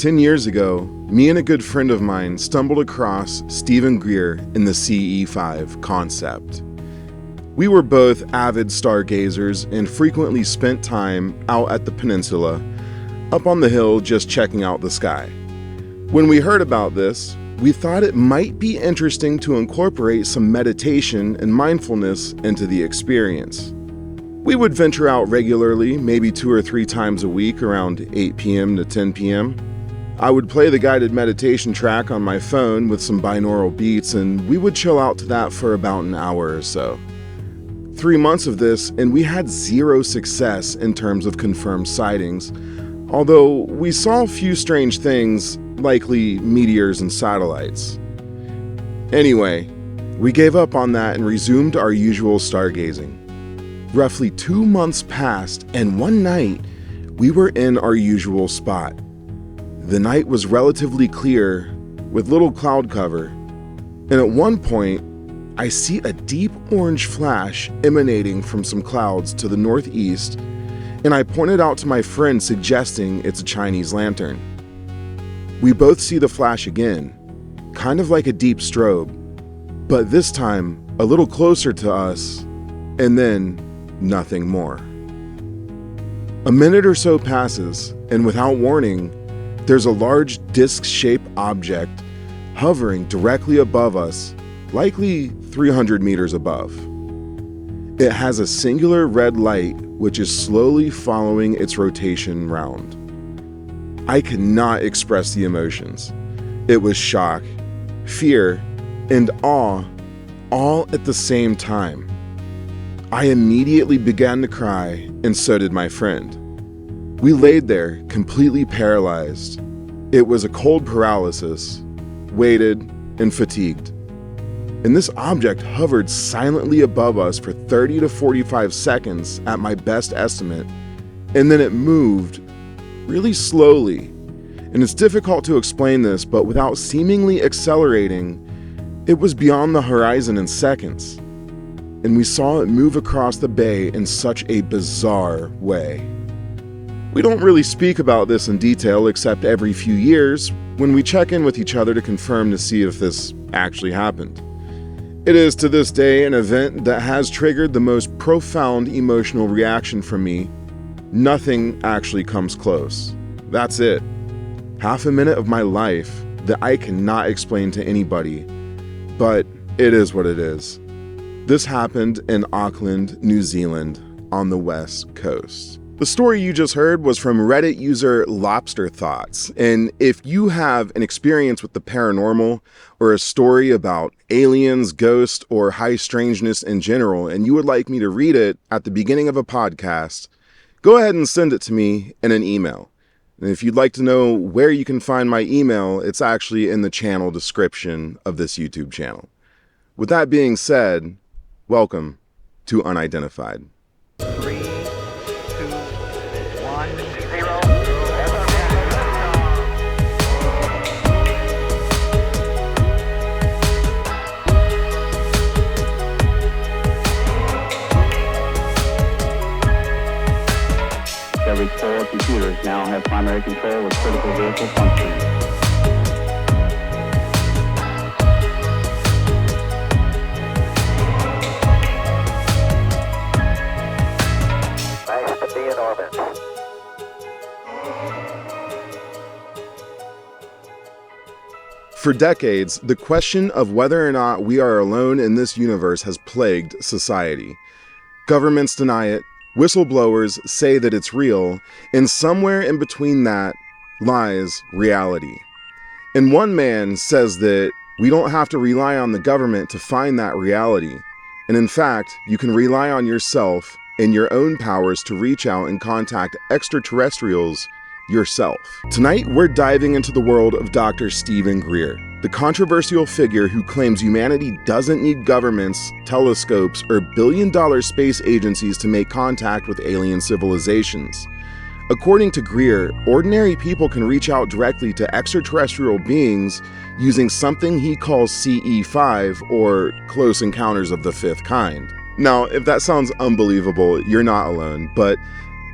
10 years ago, me and a good friend of mine stumbled across Stephen Greer in the CE5 concept. We were both avid stargazers and frequently spent time out at the peninsula, up on the hill just checking out the sky. When we heard about this, we thought it might be interesting to incorporate some meditation and mindfulness into the experience. We would venture out regularly, maybe 2 or 3 times a week around 8 p.m. to 10 p.m. I would play the guided meditation track on my phone with some binaural beats, and we would chill out to that for about an hour or so. 3 months of this, and we had 0 success in terms of confirmed sightings, although we saw a few strange things, likely meteors and satellites. Anyway, we gave up on that and resumed our usual stargazing. Roughly 2 months passed, and one night, we were in our usual spot. The night was relatively clear, with little cloud cover, and at one point, I see a deep orange flash emanating from some clouds to the northeast, and I pointed out to my friend suggesting it's a Chinese lantern. We both see the flash again, kind of like a deep strobe, but this time a little closer to us, and then nothing more. A minute or so passes, and without warning, there's a large disc-shaped object hovering directly above us, likely 300 meters above. It has a singular red light which is slowly following its rotation round. I cannot express the emotions. It was shock, fear, and awe all at the same time. I immediately began to cry, and so did my friend. We laid there, completely paralyzed. It was a cold paralysis, weighted, and fatigued. And this object hovered silently above us for 30 to 45 seconds at my best estimate, and then it moved really slowly. And it's difficult to explain this, but without seemingly accelerating, it was beyond the horizon in seconds. And we saw it move across the bay in such a bizarre way. We don't really speak about this in detail except every few years when we check in with each other to confirm to see if this actually happened. It is to this day an event that has triggered the most profound emotional reaction from me. Nothing actually comes close. That's it. Half a minute of my life that I cannot explain to anybody, but it is what it is. This happened in Auckland, New Zealand, on the west coast. The story you just heard was from Reddit user Lobster Thoughts, and if you have an experience with the paranormal or a story about aliens, ghosts, or high strangeness in general, and you would like me to read it at the beginning of a podcast, go ahead and send it to me in an email. And if you'd like to know where you can find my email, it's actually in the channel description of this YouTube channel. With that being said, welcome to Unidentified. 3, 2, 1, 0. Every 4 computers now have primary control of critical vehicle functions. Nice to be in orbit. For decades, the question of whether or not we are alone in this universe has plagued society. Governments deny it, whistleblowers say that it's real, and somewhere in between that lies reality. And one man says that we don't have to rely on the government to find that reality. And in fact, you can rely on yourself and your own powers to reach out and contact extraterrestrials yourself. Tonight, we're diving into the world of Dr. Stephen Greer, the controversial figure who claims humanity doesn't need governments, telescopes, or billion-dollar space agencies to make contact with alien civilizations. According to Greer, ordinary people can reach out directly to extraterrestrial beings using something he calls CE5, or Close Encounters of the Fifth Kind. Now, if that sounds unbelievable, you're not alone, but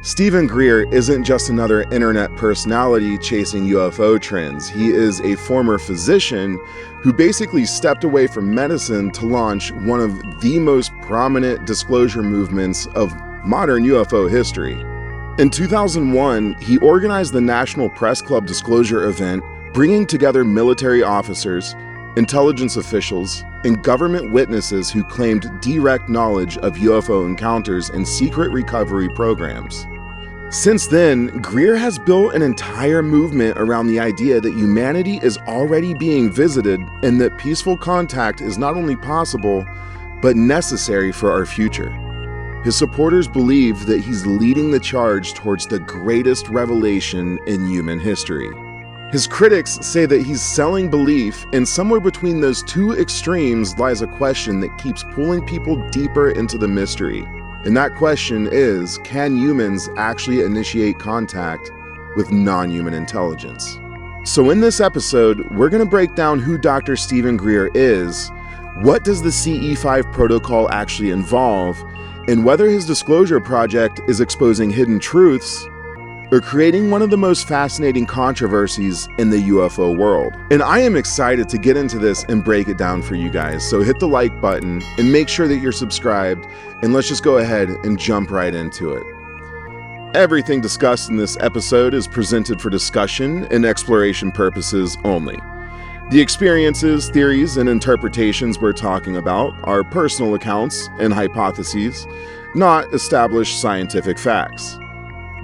Stephen Greer isn't just another internet personality chasing UFO trends. He is a former physician who basically stepped away from medicine to launch one of the most prominent disclosure movements of modern UFO history. In 2001, he organized the National Press Club disclosure event, bringing together military officers, intelligence officials, and government witnesses who claimed direct knowledge of UFO encounters and secret recovery programs. Since then, Greer has built an entire movement around the idea that humanity is already being visited and that peaceful contact is not only possible, but necessary for our future. His supporters believe that he's leading the charge towards the greatest revelation in human history. His critics say that he's selling belief, and somewhere between those two extremes lies a question that keeps pulling people deeper into the mystery. And that question is, can humans actually initiate contact with non-human intelligence? So in this episode, we're going to break down who Dr. Stephen Greer is, what does the CE5 protocol actually involve, and whether his disclosure project is exposing hidden truths or creating one of the most fascinating controversies in the UFO world. And I am excited to get into this and break it down for you guys. So hit the like button and make sure that you're subscribed, and let's just go ahead and jump right into it. Everything discussed in this episode is presented for discussion and exploration purposes only. The experiences, theories, and interpretations we're talking about are personal accounts and hypotheses, not established scientific facts.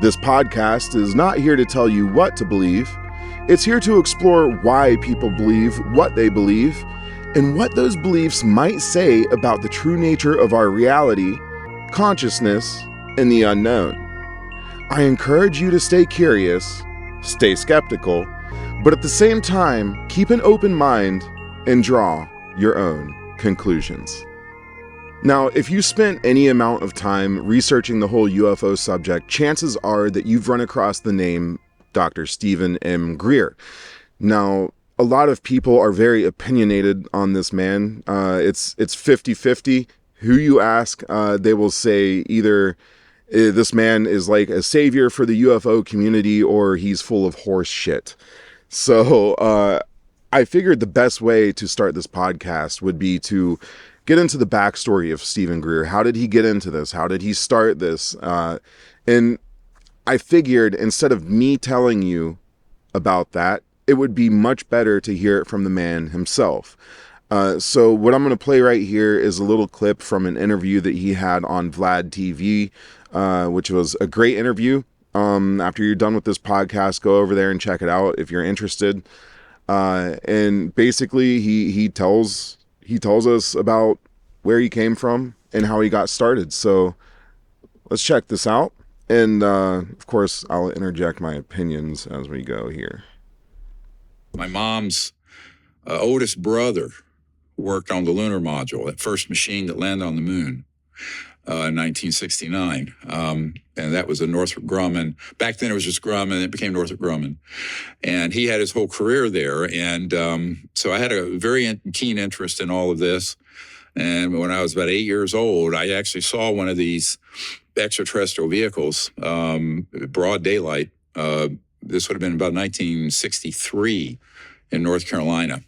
This podcast is not here to tell you what to believe. It's here to explore why people believe what they believe and what those beliefs might say about the true nature of our reality, consciousness, and the unknown. I encourage you to stay curious, stay skeptical, but at the same time, keep an open mind and draw your own conclusions. Now, if you spent any amount of time researching the whole UFO subject, chances are that you've run across the name Dr. Stephen M. Greer. Now, a lot of people are very opinionated on this man. It's 50-50. Who you ask, they will say either this man is like a savior for the UFO community or he's full of horse shit. So I figured the best way to start this podcast would be to get into the backstory of Stephen Greer. How did he get into this? How did he start this? And I figured instead of me telling you about that, it would be much better to hear it from the man himself. So what I'm going to play right here is a little clip from an interview that he had on Vlad TV, which was a great interview. After you're done with this podcast, go over there and check it out if you're interested. And basically he tells us about where he came from and how he got started. So let's check this out. And of course, I'll interject my opinions as we go here. My mom's oldest brother worked on the lunar module, that first machine that landed on the moon in 1969. And that was a Northrop Grumman. Back then it was just Grumman. It became Northrop Grumman. And he had his whole career there. And so I had a very keen interest in all of this. And when I was about 8 years old, I actually saw one of these extraterrestrial vehicles, broad daylight. This would have been about 1963 in North Carolina.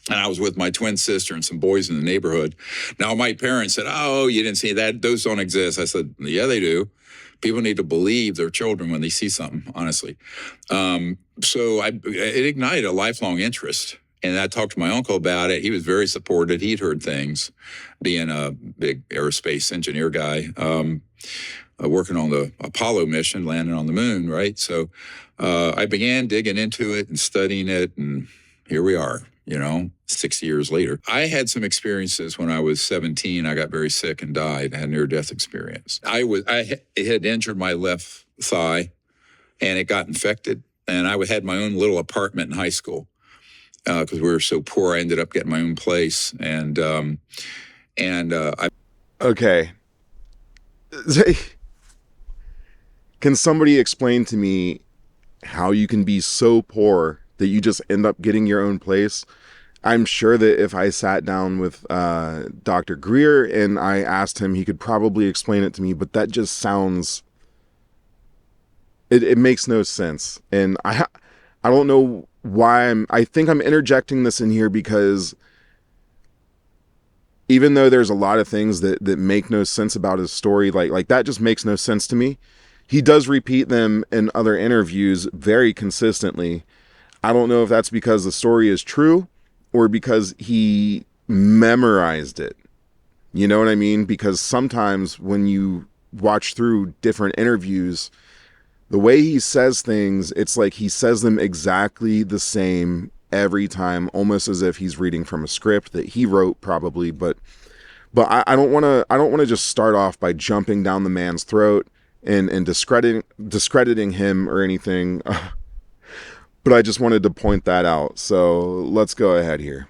And I was with my twin sister and some boys in the neighborhood. Now, my parents said, "Oh, you didn't see that? Those don't exist." I said, "Yeah, they do. People need to believe their children when they see something, honestly." So it ignited a lifelong interest. And I talked to my uncle about it. He was very supportive. He'd heard things, being a big aerospace engineer guy, working on the Apollo mission, landing on the moon, right? So I began digging into it and studying it, and here we are, 60 years later. I had some experiences when I was 17. I got very sick and died. I had a near-death experience. I had injured my left thigh, and it got infected, and I had my own little apartment in high school. Because we were so poor, I ended up getting my own place, and I. Okay. Can somebody explain to me how you can be so poor that you just end up getting your own place? I'm sure that if I sat down with Dr. Greer and I asked him, he could probably explain it to me, but that just sounds It makes no sense. And I don't know why I think I'm interjecting this in here because even though there's a lot of things that make no sense about his story, like that just makes no sense to me. He does repeat them in other interviews very consistently. I don't know if that's because the story is true or because he memorized it. You know what I mean? Because sometimes when you watch through different interviews, the way he says things, it's like he says them exactly the same every time, almost as if he's reading from a script that he wrote probably. But I don't want to just start off by jumping down the man's throat and discrediting him or anything. But I just wanted to point that out. So let's go ahead here.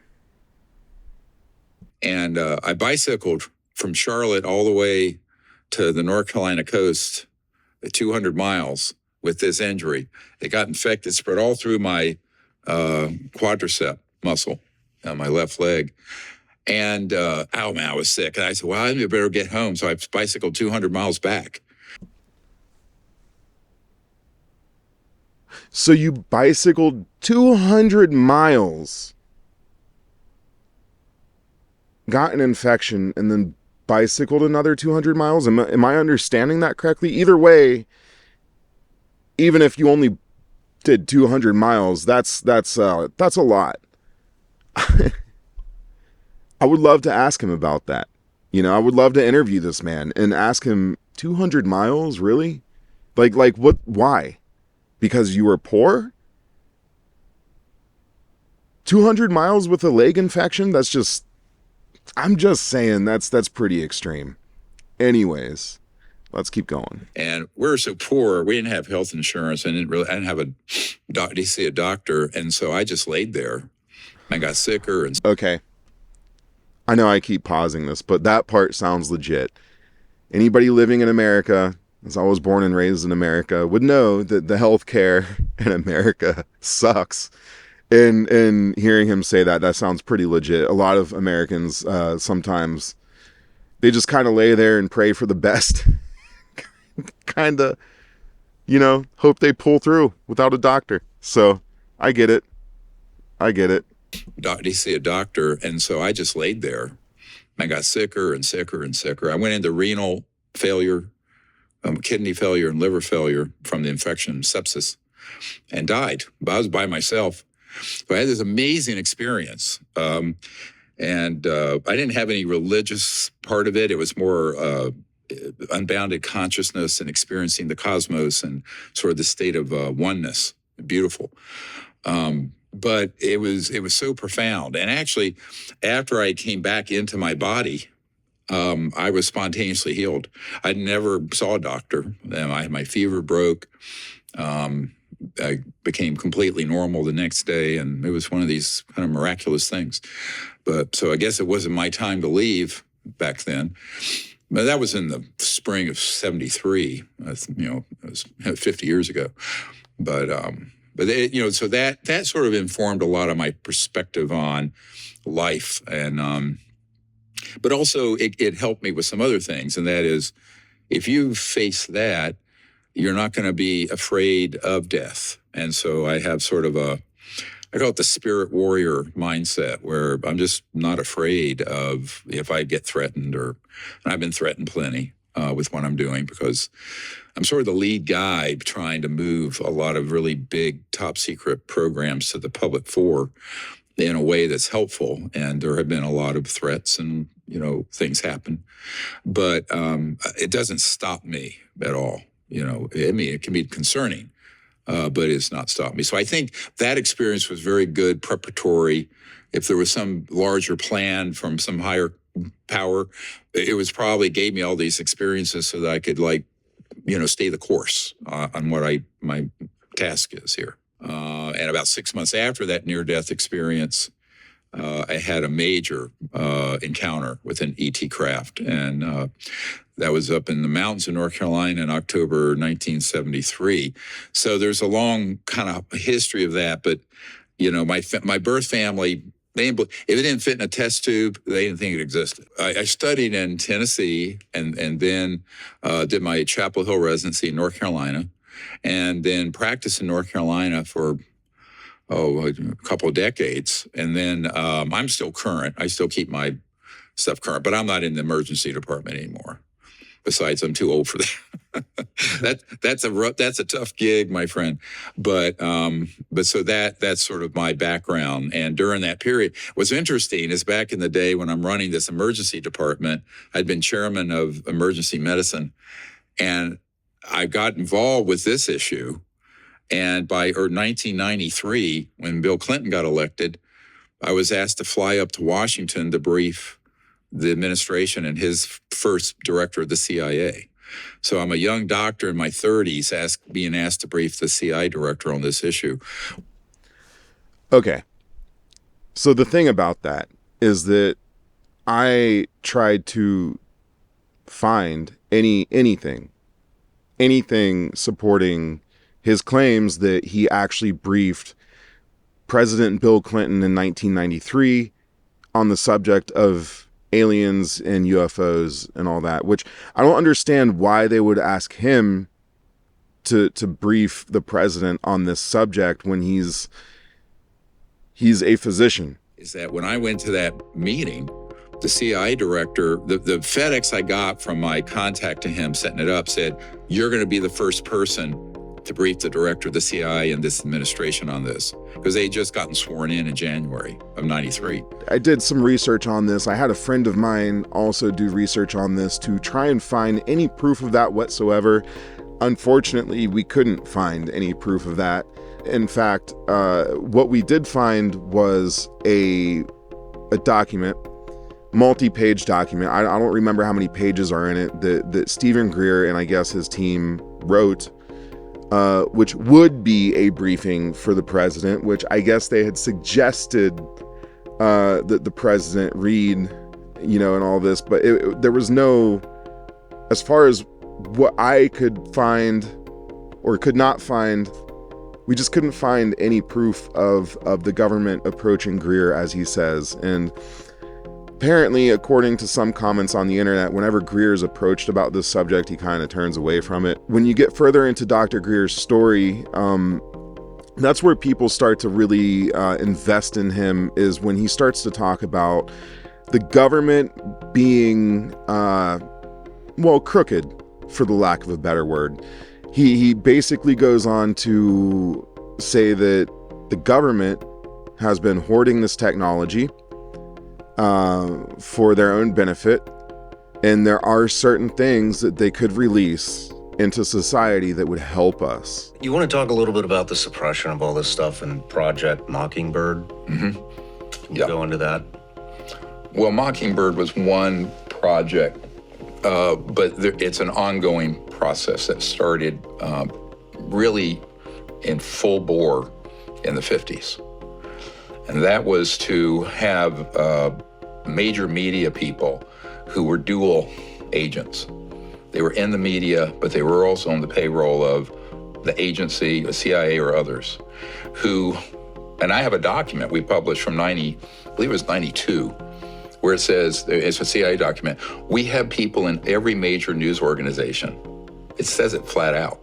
And I bicycled from Charlotte all the way to the North Carolina coast, 200 miles with this injury. It got infected, spread all through my quadricep muscle on my left leg. And, oh man, I was sick. And I said, well, I better get home. So I bicycled 200 miles back. So you bicycled 200 miles, got an infection, and then bicycled another 200 miles? Am I understanding that correctly? Either way, even if you only did 200 miles, that's a lot. I would love to ask him about that. You know, I would love to interview this man and ask him, 200 miles, really? Like what, why? Because you were poor? 200 miles with a leg infection? I'm just saying that's pretty extreme. Anyways, let's keep going. And we were so poor, we didn't have health insurance. I didn't have to see a doctor. And so I just laid there. I got sicker. And Okay. I know I keep pausing this, but that part sounds legit. Anybody living in America, as I was born and raised in America, would know that the healthcare in America sucks. And hearing him say that sounds pretty legit. A lot of Americans, sometimes they just kind of lay there and pray for the best. Kind of, hope they pull through without a doctor. So I get it. to see a doctor. And so I just laid there. I got sicker and sicker and sicker. I went into renal failure, kidney failure, and liver failure from the infection, sepsis, and died. But I was by myself. But I had this amazing experience. And I didn't have any religious part of it. It was more unbounded consciousness and experiencing the cosmos and sort of the state of oneness. Beautiful. But it was so profound. And actually, after I came back into my body, I was spontaneously healed. I never saw a doctor. My fever broke. I became completely normal the next day, and it was one of these kind of miraculous things. But so I guess it wasn't my time to leave back then. But that was in the spring of '73. It was 50 years ago. But so that sort of informed a lot of my perspective on life, and but also it helped me with some other things, and that is, if you face that, you're not going to be afraid of death. And so I have sort of I call it the spirit warrior mindset, where I'm just not afraid of if I get threatened, and I've been threatened plenty with what I'm doing, because I'm sort of the lead guy trying to move a lot of really big top secret programs to the public fore in a way that's helpful. And there have been a lot of threats and, things happen, but it doesn't stop me at all. I mean, it can be concerning, but it's not stopped me. So I think that experience was very good preparatory. If there was some larger plan from some higher power, it was probably gave me all these experiences so that I could stay the course on what my task is here. And about 6 months after that near-death experience, I had a major encounter with an ET craft, and that was up in the mountains of North Carolina in October 1973. So there's a long kind of history of that. But, my birth family, if it didn't fit in a test tube, they didn't think it existed. I studied in Tennessee and then did my Chapel Hill residency in North Carolina. and then practiced in North Carolina for a couple of decades. And then I'm still current. I still keep my stuff current, but I'm not in the emergency department anymore. Besides, I'm too old for that. That's a tough gig, my friend. But so that's sort of my background. And during that period, what's interesting is back in the day when I'm running this emergency department, I'd been chairman of emergency medicine, and I got involved with this issue. And by 1993, when Bill Clinton got elected, I was asked to fly up to Washington to brief the administration and his first director of the CIA. So I'm a young doctor in my 30s being asked to brief the CIA director on this issue. Okay. So the thing about that is that I tried to find anything supporting his claims that he actually briefed President Bill Clinton in 1993 on the subject of aliens and UFOs and all that, which I don't understand why they would ask him to brief the president on this subject when he's a physician. Is that when I went to that meeting, the CIA director, the FedEx I got from my contact to him setting it up said, "You're going to be the first person to brief the director of the CIA and this administration on this," because they had just gotten sworn in January of 93. I did some research on this. I had a friend of mine also do research on this to try and find any proof of that whatsoever. Unfortunately, we couldn't find any proof of that. In fact, what we did find was a document, multi-page document. I don't remember how many pages are in it, that Stephen Greer and I guess his team wrote, which would be a briefing for the president, which I guess they had suggested that the president read, and all this, but there was no, as far as what I could find or could not find, we just couldn't find any proof of the government approaching Greer, as he says. And apparently, according to some comments on the internet, whenever Greer is approached about this subject, he kind of turns away from it. When you get further into Dr. Greer's story, that's where people start to really invest in him, is when he starts to talk about the government being, crooked, for the lack of a better word. He basically goes on to say that the government has been hoarding this technology for their own benefit, and there are certain things that they could release into society that would help us. You want to talk a little bit about the suppression of all this stuff in Project Mockingbird? Mm-hmm. Can you go into that? Well, Mockingbird was one project, but it's an ongoing process that started really in full bore in the 50s. And that was to have major media people who were dual agents. They were in the media, but they were also on the payroll of the agency, the CIA or others, who, and I have a document we published from I believe it was 92, where it says, it's a CIA document, we have people in every major news organization, it says it flat out,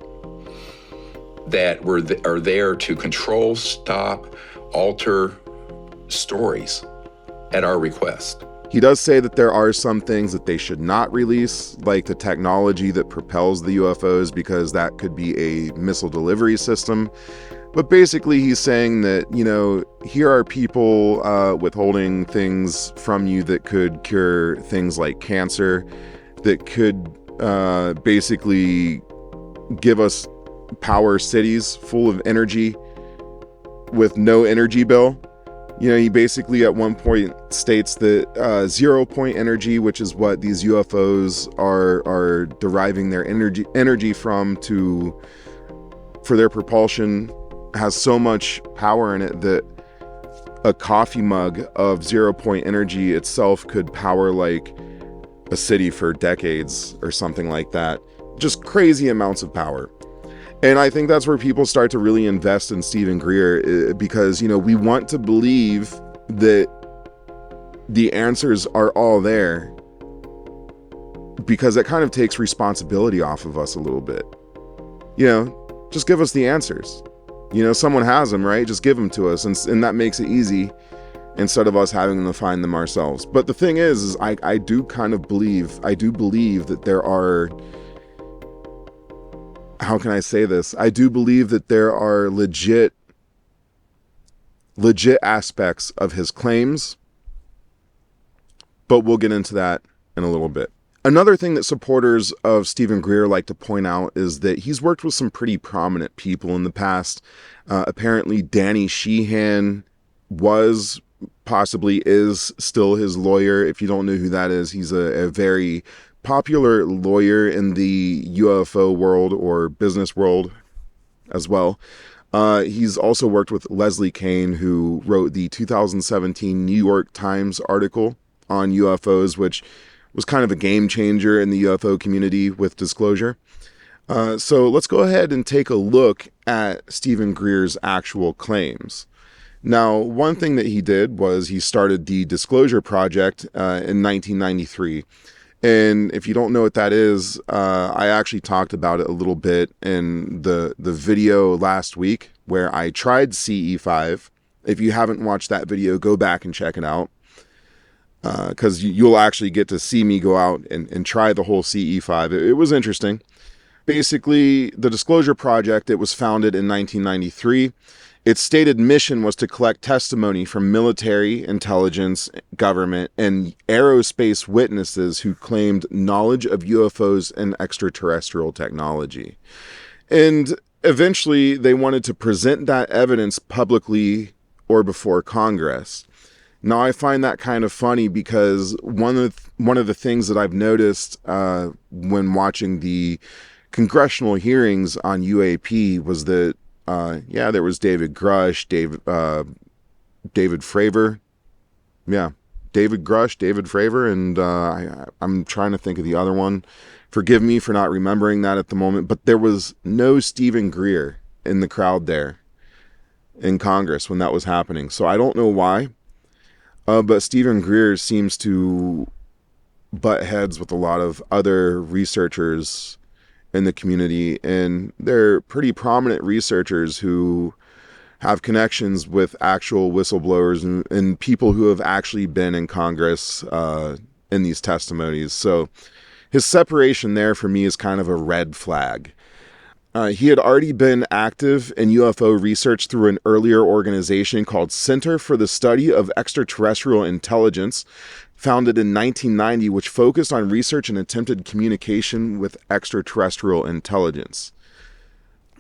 that are there to control, stop, alter stories at our request. He does say that there are some things that they should not release, like the technology that propels the UFOs, because that could be a missile delivery system. But basically he's saying that, here are people withholding things from you that could cure things like cancer, that could basically give us power cities full of energy with no energy bill. He basically at one point states that 0 point energy, which is what these UFOs are deriving their energy from for their propulsion, has so much power in it that a coffee mug of 0 point energy itself could power like a city for decades or something like that. Just crazy amounts of power. And I think that's where people start to really invest in Stephen Greer, because, we want to believe that the answers are all there, because it kind of takes responsibility off of us a little bit. Just give us the answers. Someone has them, right? Just give them to us, and that makes it easy instead of us having to find them ourselves. But the thing is I do believe that there are, how can I say this? I do believe that there are legit aspects of his claims, but we'll get into that in a little bit. Another thing that supporters of Stephen Greer like to point out is that he's worked with some pretty prominent people in the past. Apparently Danny Sheehan possibly is still his lawyer. If you don't know who that is, he's a very popular lawyer in the UFO world or business world as well. He's also worked with Leslie Kane, who wrote the 2017 New York Times article on UFOs, which was kind of a game changer in the UFO community with disclosure. So let's go ahead and take a look at Stephen Greer's actual claims. Now, one thing that he did was he started the Disclosure Project in 1993. And if you don't know what that is, I actually talked about it a little bit in the video last week where I tried CE5. If you haven't watched that video, go back and check it out. Because you'll actually get to see me go out and try the whole CE5. It was interesting. Basically, the Disclosure Project, it was founded in 1993. Its stated mission was to collect testimony from military, intelligence, government, and aerospace witnesses who claimed knowledge of UFOs and extraterrestrial technology. And eventually, they wanted to present that evidence publicly or before Congress. Now, I find that kind of funny because one of the things that I've noticed when watching the congressional hearings on UAP was that there was David Grush, David Fravor. Yeah, David Grush, David Fravor, and I'm trying to think of the other one. Forgive me for not remembering that at the moment, but there was no Stephen Greer in the crowd there in Congress when that was happening. So I don't know why, but Stephen Greer seems to butt heads with a lot of other researchers in the community, and they're pretty prominent researchers who have connections with actual whistleblowers and people who have actually been in Congress in these testimonies. So his separation there for me is kind of a red flag. He had already been active in UFO research through an earlier organization called Center for the Study of Extraterrestrial Intelligence, founded in 1990, which focused on research and attempted communication with extraterrestrial intelligence.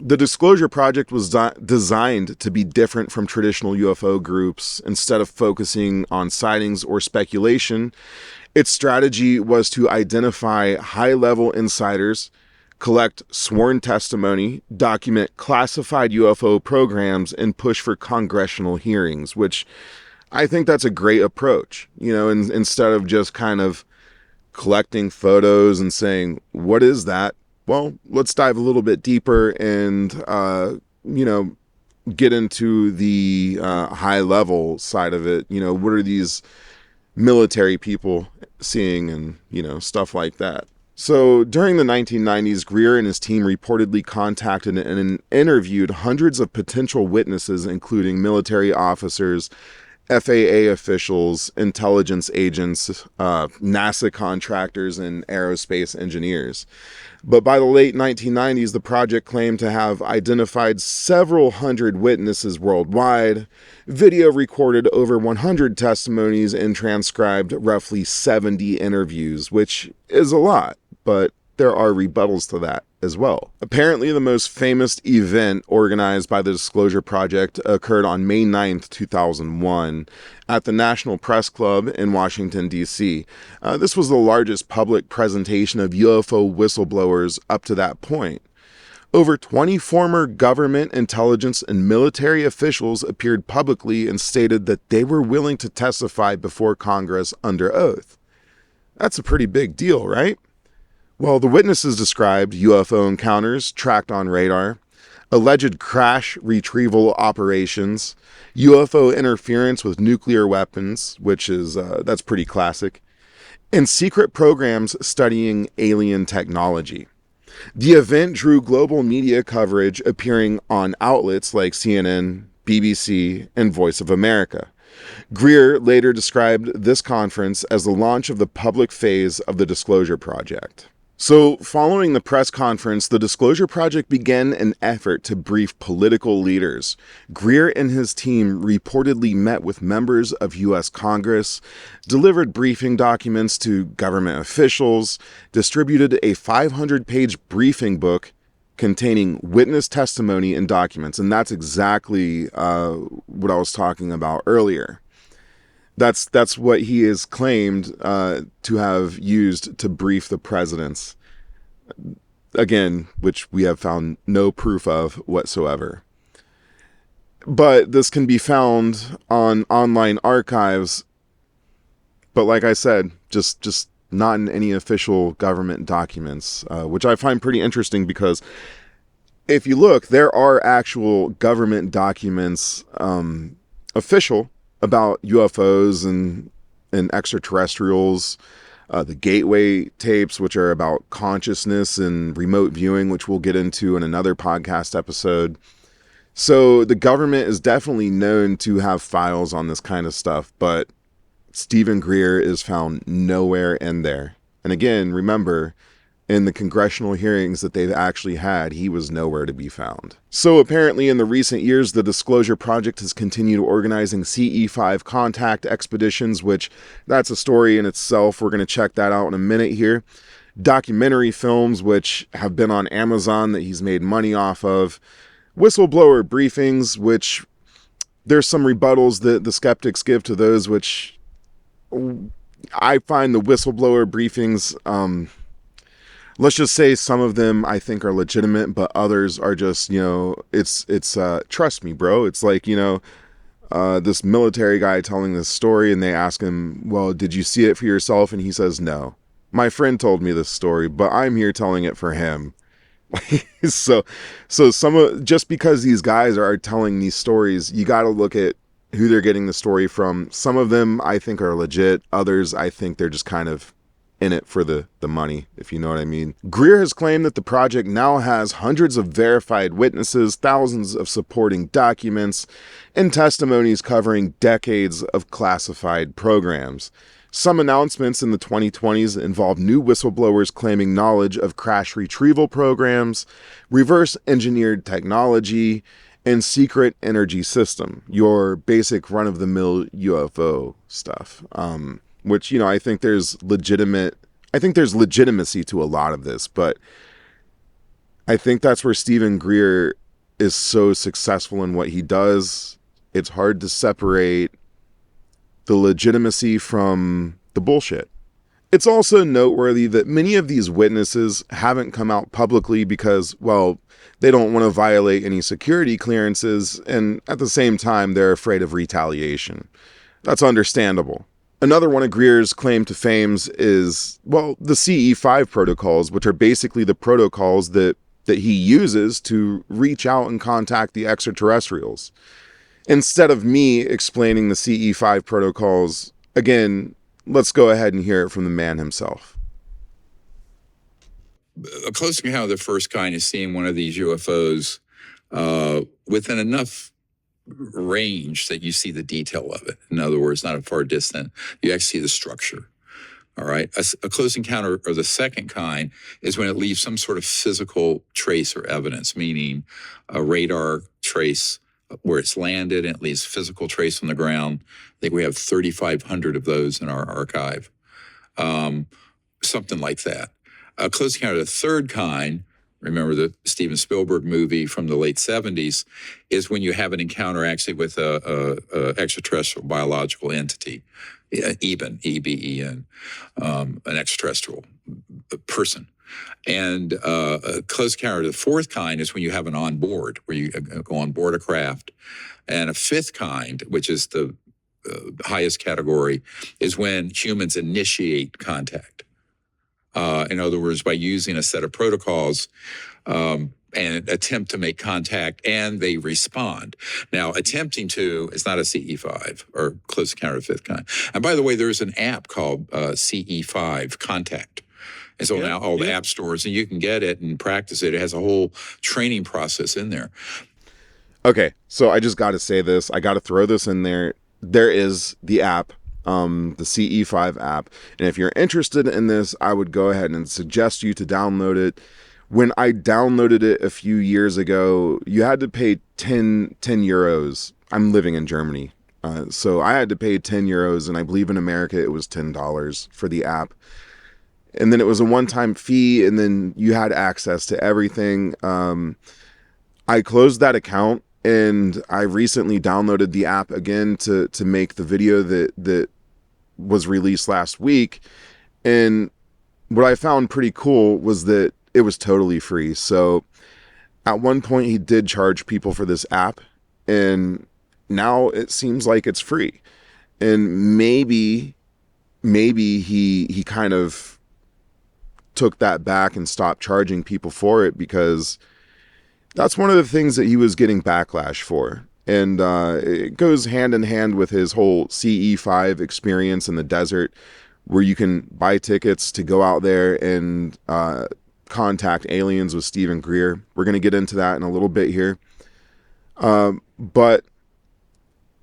The Disclosure Project was designed to be different from traditional UFO groups. Instead of focusing on sightings or speculation, its strategy was to identify high-level insiders, collect sworn testimony, document classified UFO programs, and push for congressional hearings, which I think that's a great approach. Instead of just kind of collecting photos and saying, what is that? Well, let's dive a little bit deeper and, get into the high level side of it. What are these military people seeing and, stuff like that. So during the 1990s, Greer and his team reportedly contacted and interviewed hundreds of potential witnesses, including military officers, FAA officials, intelligence agents, NASA contractors, and aerospace engineers. But by the late 1990s, the project claimed to have identified several hundred witnesses worldwide, video recorded over 100 testimonies, and transcribed roughly 70 interviews, which is a lot, but there are rebuttals to that as well. Apparently, the most famous event organized by the Disclosure Project occurred on May 9th, 2001 at the National Press Club in Washington, D.C. This was the largest public presentation of UFO whistleblowers up to that point. Over 20 former government, intelligence, and military officials appeared publicly and stated that they were willing to testify before Congress under oath. That's a pretty big deal, right? Well, the witnesses described UFO encounters tracked on radar, alleged crash retrieval operations, UFO interference with nuclear weapons, which is, that's pretty classic, and secret programs studying alien technology. The event drew global media coverage, appearing on outlets like CNN, BBC, and Voice of America. Greer later described this conference as the launch of the public phase of the Disclosure Project. So, following the press conference, the Disclosure Project began an effort to brief political leaders. Greer and his team reportedly met with members of U.S. Congress, delivered briefing documents to government officials, distributed a 500-page briefing book containing witness testimony and documents. And that's exactly what I was talking about earlier. That's what he is claimed to have used to brief the presidents. Again, which we have found no proof of whatsoever. But this can be found on online archives. But like I said, just not in any official government documents, which I find pretty interesting because if you look, there are actual government documents, official, about UFOs and extraterrestrials, the Gateway tapes, which are about consciousness and remote viewing, which we'll get into in another podcast episode. So the government is definitely known to have files on this kind of stuff, but Stephen Greer is found nowhere in there. And again, remember, in the congressional hearings that they've actually had, he was nowhere to be found. So apparently in the recent years, the Disclosure Project has continued organizing CE5 contact expeditions, which that's a story in itself. We're going to check that out in a minute here. Documentary films, which have been on Amazon that he's made money off of. Whistleblower briefings, which there's some rebuttals that the skeptics give to those, which I find the whistleblower briefings, let's just say some of them I think are legitimate, but others are just, it's trust me, bro. It's like, this military guy telling this story and they ask him, well, did you see it for yourself? And he says, no, my friend told me this story, but I'm here telling it for him. so just because these guys are telling these stories, you got to look at who they're getting the story from. Some of them I think are legit. Others, I think they're just kind of in it for the money, if you know what I mean. Greer has claimed that the project now has hundreds of verified witnesses, thousands of supporting documents, and testimonies covering decades of classified programs. Some announcements in the 2020s involve new whistleblowers claiming knowledge of crash retrieval programs, reverse engineered technology, and secret energy system, your basic run-of-the-mill UFO stuff. Which, I think there's legitimacy to a lot of this, but I think that's where Stephen Greer is so successful in what he does. It's hard to separate the legitimacy from the bullshit. It's also noteworthy that many of these witnesses haven't come out publicly because, well, they don't want to violate any security clearances, and at the same time, they're afraid of retaliation. That's understandable. Another one of Greer's claim to fame is, well, the CE5 protocols, which are basically the protocols that he uses to reach out and contact the extraterrestrials. Instead of me explaining the CE5 protocols, again, let's go ahead and hear it from the man himself. A close encounter of the first kind is seeing one of these UFOs within enough range that you see the detail of it. In other words, not a far distant, you actually see the structure. All right. A close encounter of the second kind is when it leaves some sort of physical trace or evidence, meaning a radar trace where it's landed and it leaves physical trace on the ground. I think we have 3,500 of those in our archive. Something like that. A close encounter of the third kind, remember the Steven Spielberg movie from the late 70s, is when you have an encounter actually with a extraterrestrial biological entity, EBEN, E-B-E-N, an extraterrestrial person. And a close encounter of the fourth kind is when you have an onboard, where you go on board a craft. And a fifth kind, which is the highest category, is when humans initiate contact. In other words, by using a set of protocols and attempt to make contact, and they respond. Now, attempting to is not a CE5 or close encounter of fifth kind. And by the way, there's an app called CE5 Contact. And so Yeah, now all the yeah. app stores, and you can get it and practice it. It has a whole training process in there. Okay, so I just got to say this. I got to throw this in there. There is the app, the CE5 app. And if you're interested in this, I would go ahead and suggest you to download it. When I downloaded it a few years ago, you had to pay 10 euros. I'm living in Germany. So I had to pay 10 euros, and I believe in America it was $10 for the app. And then it was a one-time fee, and then you had access to everything. I closed that account, and I recently downloaded the app again to make the video that was released last week. And what I found pretty cool was that it was totally free. So at one point he did charge people for this app, and now it seems like it's free. And maybe he kind of took that back and stopped charging people for it, because that's one of the things that he was getting backlash for. And it goes hand in hand with his whole CE5 experience in the desert, where you can buy tickets to go out there and contact aliens with Stephen Greer. We're going to get into that in a little bit here. But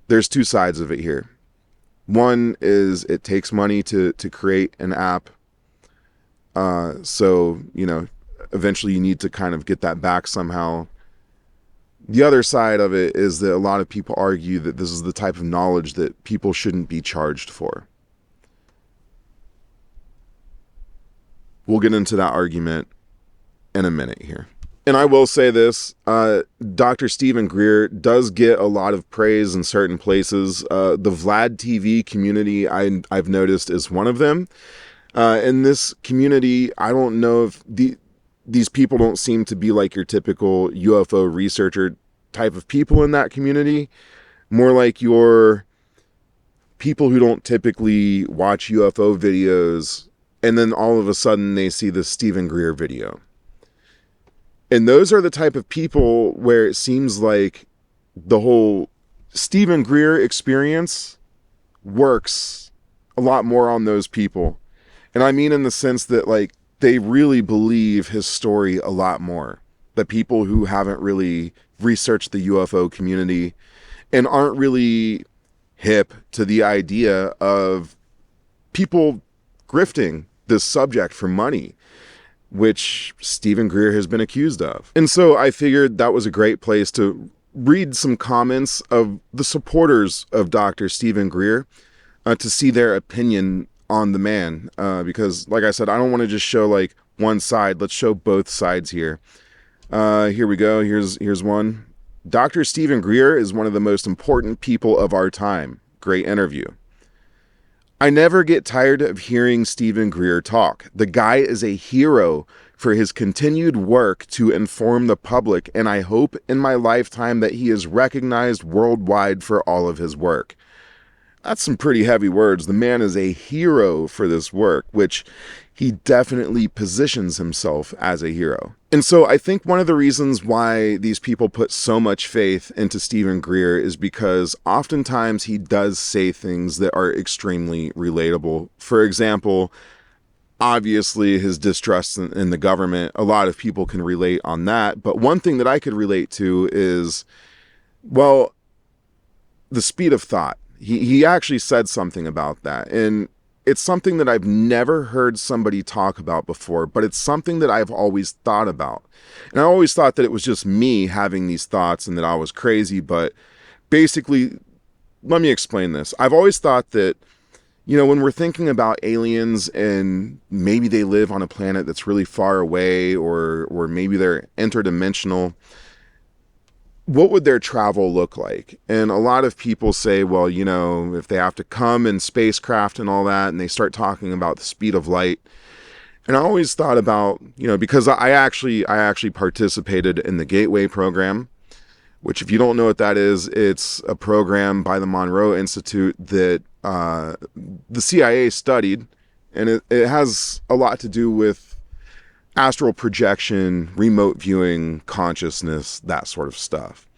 there's two sides of it here. One is it takes money to create an app. So, eventually you need to kind of get that back somehow. The other side of it is that a lot of people argue that this is the type of knowledge that people shouldn't be charged for. We'll get into that argument in a minute here. And I will say this, Dr. Stephen Greer does get a lot of praise in certain places. The Vlad TV community, I've noticed, is one of them. In this community, I don't know if these people don't seem to be like your typical UFO researcher type of people in that community. More like your people who don't typically watch UFO videos, and then all of a sudden they see the Stephen Greer video. And those are the type of people where it seems like the whole Stephen Greer experience works a lot more on those people. And I mean in the sense that, like, they really believe his story a lot more. The people who haven't really researched the UFO community and aren't really hip to the idea of people grifting this subject for money, which Stephen Greer has been accused of. And so I figured that was a great place to read some comments of the supporters of Dr. Stephen Greer to see their opinion on the man, because like I said, I don't want to just show like one side. Let's show both sides here. Here we go. Here's one. Dr. Stephen Greer is one of the most important people of our time. Great interview. I never get tired of hearing Stephen Greer talk. The guy is a hero for his continued work to inform the public, and I hope in my lifetime that he is recognized worldwide for all of his work. That's some pretty heavy words. The man is a hero for this work, which he definitely positions himself as a hero. And so I think one of the reasons why these people put so much faith into Stephen Greer is because oftentimes he does say things that are extremely relatable. For example, obviously his distrust in the government, a lot of people can relate on that. But one thing that I could relate to is, well, the speed of thought. He actually said something about that, and it's something that I've never heard somebody talk about before, but it's something that I've always thought about. And I always thought that it was just me having these thoughts and that I was crazy, but basically, let me explain this. I've always thought that, when we're thinking about aliens and maybe they live on a planet that's really far away, or maybe they're interdimensional, what would their travel look like? And a lot of people say, well, if they have to come in spacecraft and all that, and they start talking about the speed of light. And I always thought about, because I actually participated in the Gateway program, which, if you don't know what that is, it's a program by the Monroe Institute that the CIA studied, and it has a lot to do with astral projection, remote viewing, consciousness, that sort of stuff.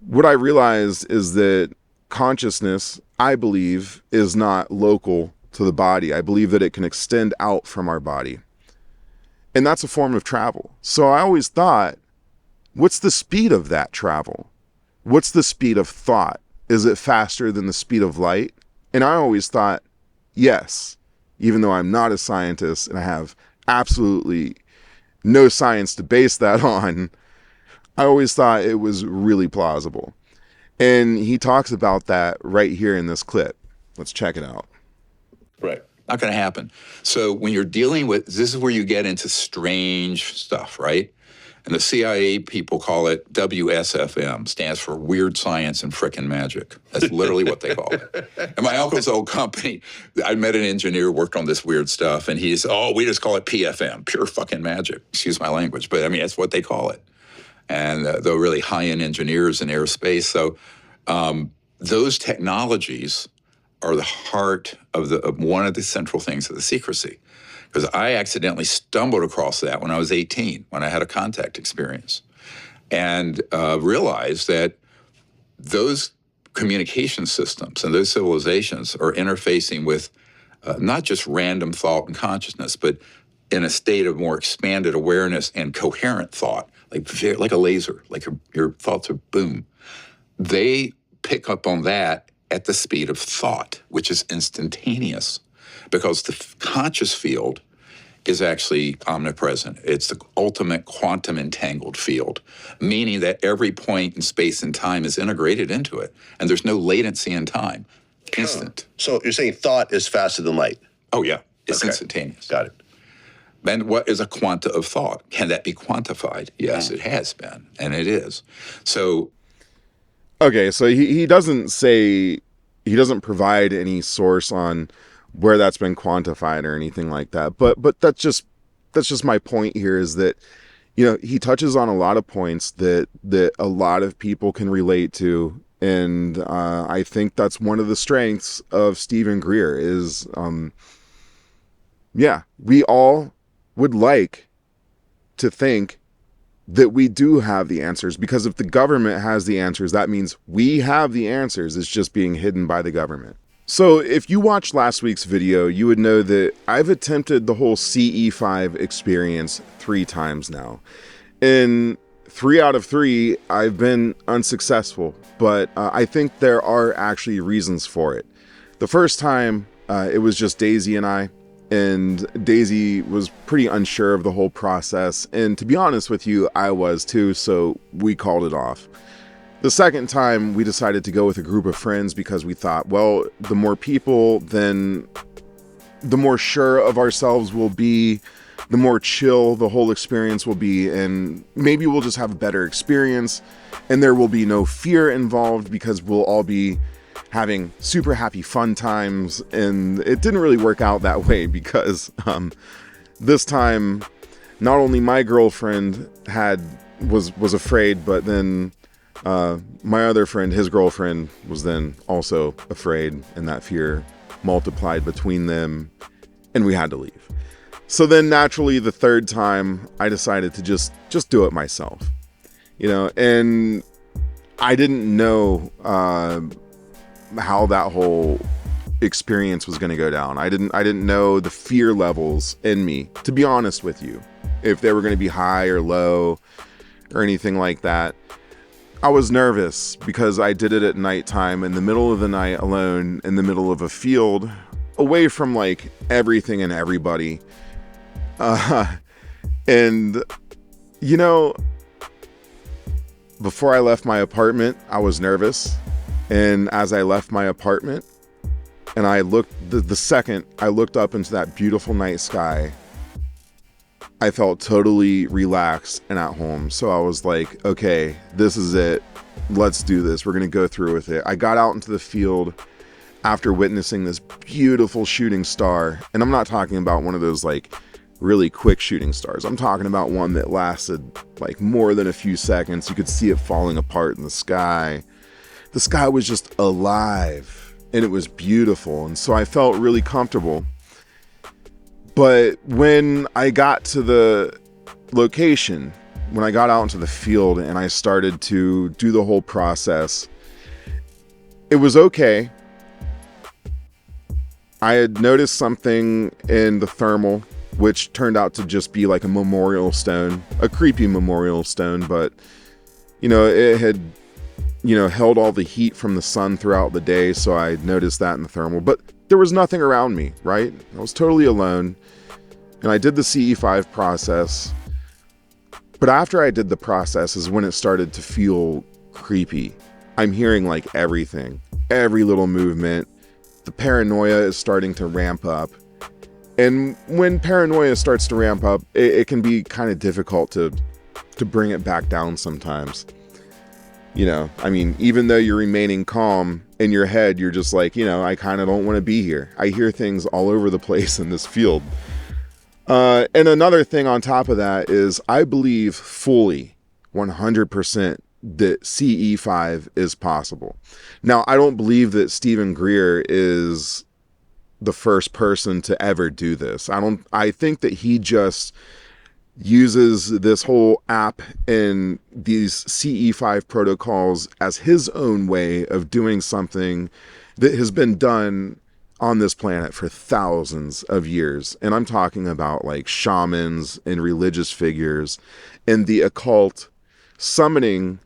What I realized is that consciousness, I believe, is not local to the body. I believe that it can extend out from our body. And that's a form of travel. So I always thought, what's the speed of that travel? What's the speed of thought? Is it faster than the speed of light? And I always thought, yes, even though I'm not a scientist and I have absolutely no science to base that on, I always thought it was really plausible. And he talks about that right here in this clip. Let's check it out. Right. Not going to happen. So when you're dealing with, this is where you get into strange stuff, right? And the CIA people call it WSFM, stands for Weird Science and Frickin' Magic. That's literally what they call it. And my uncle's old company, I met an engineer, worked on this weird stuff, and he's, oh, we just call it PFM, pure fucking magic. Excuse my language, but I mean, that's what they call it. And they're really high-end engineers in aerospace. So those technologies are the heart of one of the central things of the secrecy. Because I accidentally stumbled across that when I was 18, when I had a contact experience, and realized that those communication systems and those civilizations are interfacing with not just random thought and consciousness, but in a state of more expanded awareness and coherent thought, like a laser, like your thoughts are boom. They pick up on that at the speed of thought, which is instantaneous, because the conscious field is actually omnipresent. It's the ultimate quantum entangled field, meaning that every point in space and time is integrated into it, and there's no latency in time. Instant. So you're saying thought is faster than light? Oh, yeah. It's Okay. instantaneous. Got it. And what is a quanta of thought? Can that be quantified? Yes, it has been, and it is. So, Okay, so he doesn't say, he doesn't provide any source on where that's been quantified or anything like that. But that's just my point here, is that, you know, he touches on a lot of points that a lot of people can relate to. And I think that's one of the strengths of Stephen Greer is, yeah, we all would like to think that we do have the answers, because if the government has the answers, that means we have the answers. It's just being hidden by the government. So if you watched last week's video, you would know that I've attempted the whole CE5 experience 3 times now. In 3 out of 3, I've been unsuccessful, but I think there are actually reasons for it. The first time, it was just Daisy and Daisy was pretty unsure of the whole process. And to be honest with you, I was too, so we called it off. The second time, we decided to go with a group of friends because we thought, well, the more people, then the more sure of ourselves we'll be, the more chill the whole experience will be, and maybe we'll just have a better experience, and there will be no fear involved because we'll all be having super happy fun times. And it didn't really work out that way, because this time, not only my girlfriend was afraid, but then my other friend, his girlfriend, was then also afraid, and that fear multiplied between them, and we had to leave. So then naturally, the third time, I decided to just do it myself, you know. And I didn't know how that whole experience was going to go down. I didn't know the fear levels in me, to be honest with you, if they were going to be high or low or anything like that. I was nervous because I did it at nighttime, in the middle of the night, alone, in the middle of a field, away from like everything and everybody. And you know, before I left my apartment, I was nervous. And as I left my apartment, and I looked, the second I looked up into that beautiful night sky, I felt totally relaxed and at home. So I was like, okay, this is it. Let's do this. We're going to go through with it. I got out into the field after witnessing this beautiful shooting star. And I'm not talking about one of those like really quick shooting stars. I'm talking about one that lasted like more than a few seconds. You could see it falling apart in the sky. The sky was just alive and it was beautiful. And so I felt really comfortable. But when I got to the location, when I got out into the field and I started to do the whole process, it was okay. I had noticed something in the thermal, which turned out to just be like a memorial stone, a creepy memorial stone, but, it had, held all the heat from the sun throughout the day, so I noticed that in the thermal. But there was nothing around me, right? I was totally alone, and I did the CE5 process. But after I did the process is when it started to feel creepy. I'm hearing like everything, every little movement. The paranoia is starting to ramp up. And when paranoia starts to ramp up, it can be kind of difficult to bring it back down sometimes. Even though you're remaining calm in your head, you're just like, I kind of don't want to be here. I hear things all over the place in this field. And another thing on top of that is I believe fully 100% that CE5 is possible. Now, I don't believe that Stephen Greer is the first person to ever do this. I think that he just uses this whole app and these CE5 protocols as his own way of doing something that has been done on this planet for thousands of years. And I'm talking about like shamans and religious figures and the occult summoning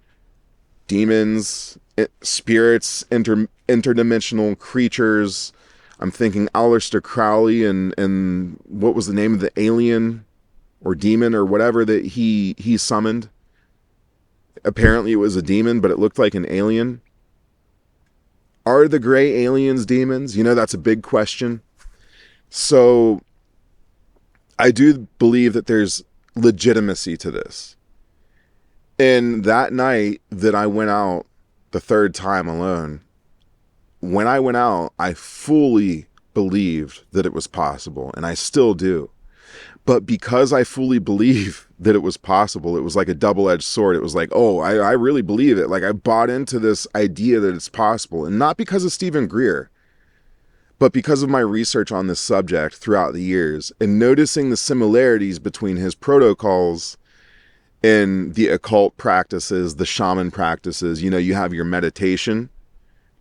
demons, spirits, interdimensional creatures. I'm thinking Aleister Crowley and what was the name of the alien or demon or whatever that he summoned. Apparently it was a demon, but it looked like an alien. Are the gray aliens demons? That's a big question. So I do believe that there's legitimacy to this. And that night that I went out the third time alone, when I went out, I fully believed that it was possible, and I still do. But because I fully believe that it was possible, it was like a double-edged sword. It was like, oh, I really believe it. Like I bought into this idea that it's possible. And not because of Stephen Greer, but because of my research on this subject throughout the years and noticing the similarities between his protocols and the occult practices, the shaman practices. You have your meditation,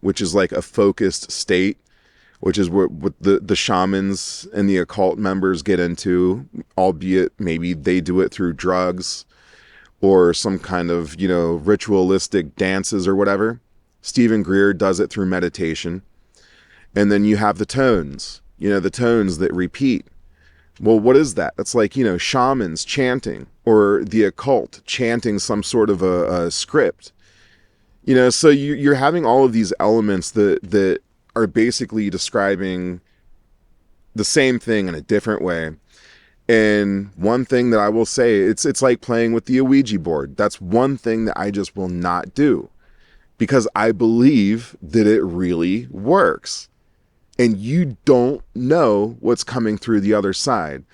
which is like a focused state, which is what the shamans and the occult members get into, albeit maybe they do it through drugs or some kind of, ritualistic dances or whatever. Stephen Greer does it through meditation. And then you have the tones, the tones that repeat. Well, what is that? That's like, shamans chanting or the occult chanting some sort of a script. So you're having all of these elements that are basically describing the same thing in a different way. And one thing that I will say, it's like playing with the Ouija board. That's one thing that I just will not do because I believe that it really works. And you don't know what's coming through the other side.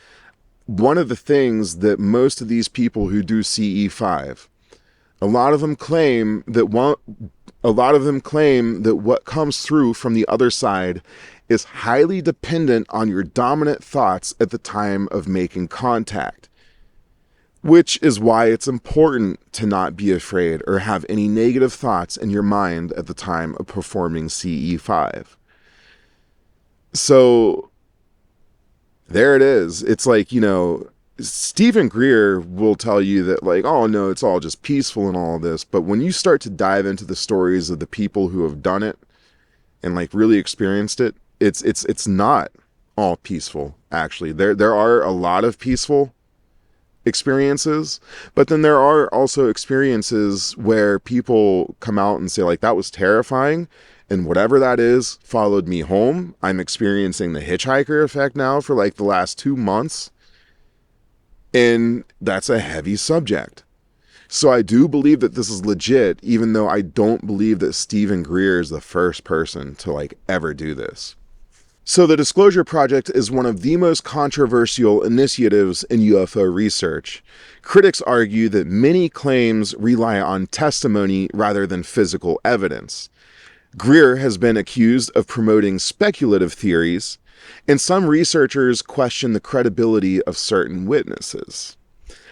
One of the things that most of these people who do CE5, a lot of them claim that what comes through from the other side is highly dependent on your dominant thoughts at the time of making contact, which is why it's important to not be afraid or have any negative thoughts in your mind at the time of performing CE5. So there it is. It's like, Stephen Greer will tell you that like, oh no, it's all just peaceful and all of this. But when you start to dive into the stories of the people who have done it and like really experienced it, it's not all peaceful. Actually, there are a lot of peaceful experiences, but then there are also experiences where people come out and say like, that was terrifying. And whatever that is followed me home. I'm experiencing the hitchhiker effect now for like the last 2 months. And that's a heavy subject. So I do believe that this is legit, even though I don't believe that Stephen Greer is the first person to like ever do this. So the Disclosure Project is one of the most controversial initiatives in UFO research. Critics argue that many claims rely on testimony rather than physical evidence. Greer has been accused of promoting speculative theories, and some researchers question the credibility of certain witnesses.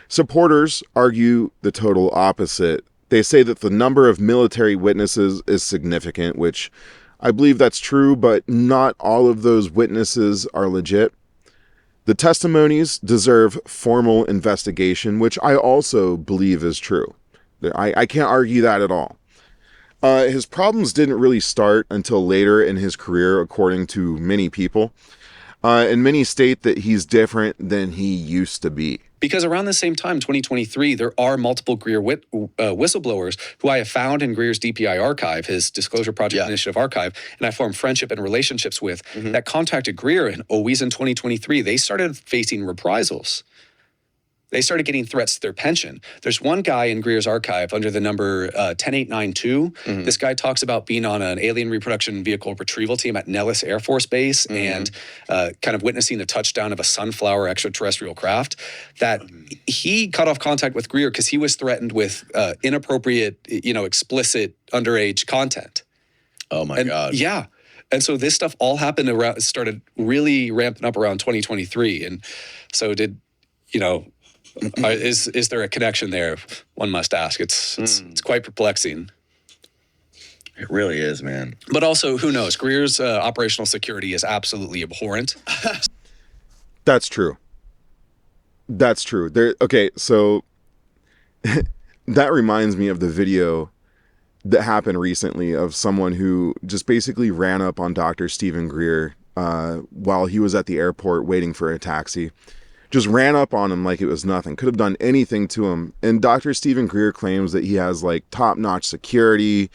Supporters argue the total opposite. They say that the number of military witnesses is significant, which I believe that's true, but not all of those witnesses are legit. The testimonies deserve formal investigation, which I also believe is true. I can't argue that at all. His problems didn't really start until later in his career, according to many people. And many state that he's different than he used to be. Because around the same time, 2023, there are multiple Greer whistleblowers who I have found in Greer's DPI archive, his Disclosure Project Initiative archive, and I formed friendship and relationships with, that contacted Greer, and always in 2023, they started facing reprisals. They started getting threats to their pension. There's one guy in Greer's archive under the number 10892. This guy talks about being on an alien reproduction vehicle retrieval team at Nellis Air Force Base and kind of witnessing the touchdown of a Sunflower extraterrestrial craft. That he cut off contact with Greer because he was threatened with inappropriate, explicit underage content. Oh my God. Yeah. And so this stuff all happened started really ramping up around 2023. And so is there a connection there? One must ask. It's quite perplexing. It really is, man. But also, who knows? Greer's operational security is absolutely abhorrent. That's true. That's true. Okay, so that reminds me of the video that happened recently of someone who just basically ran up on Dr. Stephen Greer while he was at the airport waiting for a taxi. Just ran up on him like it was nothing. Could have done anything to him. And Dr. Stephen Greer claims that he has like top-notch security.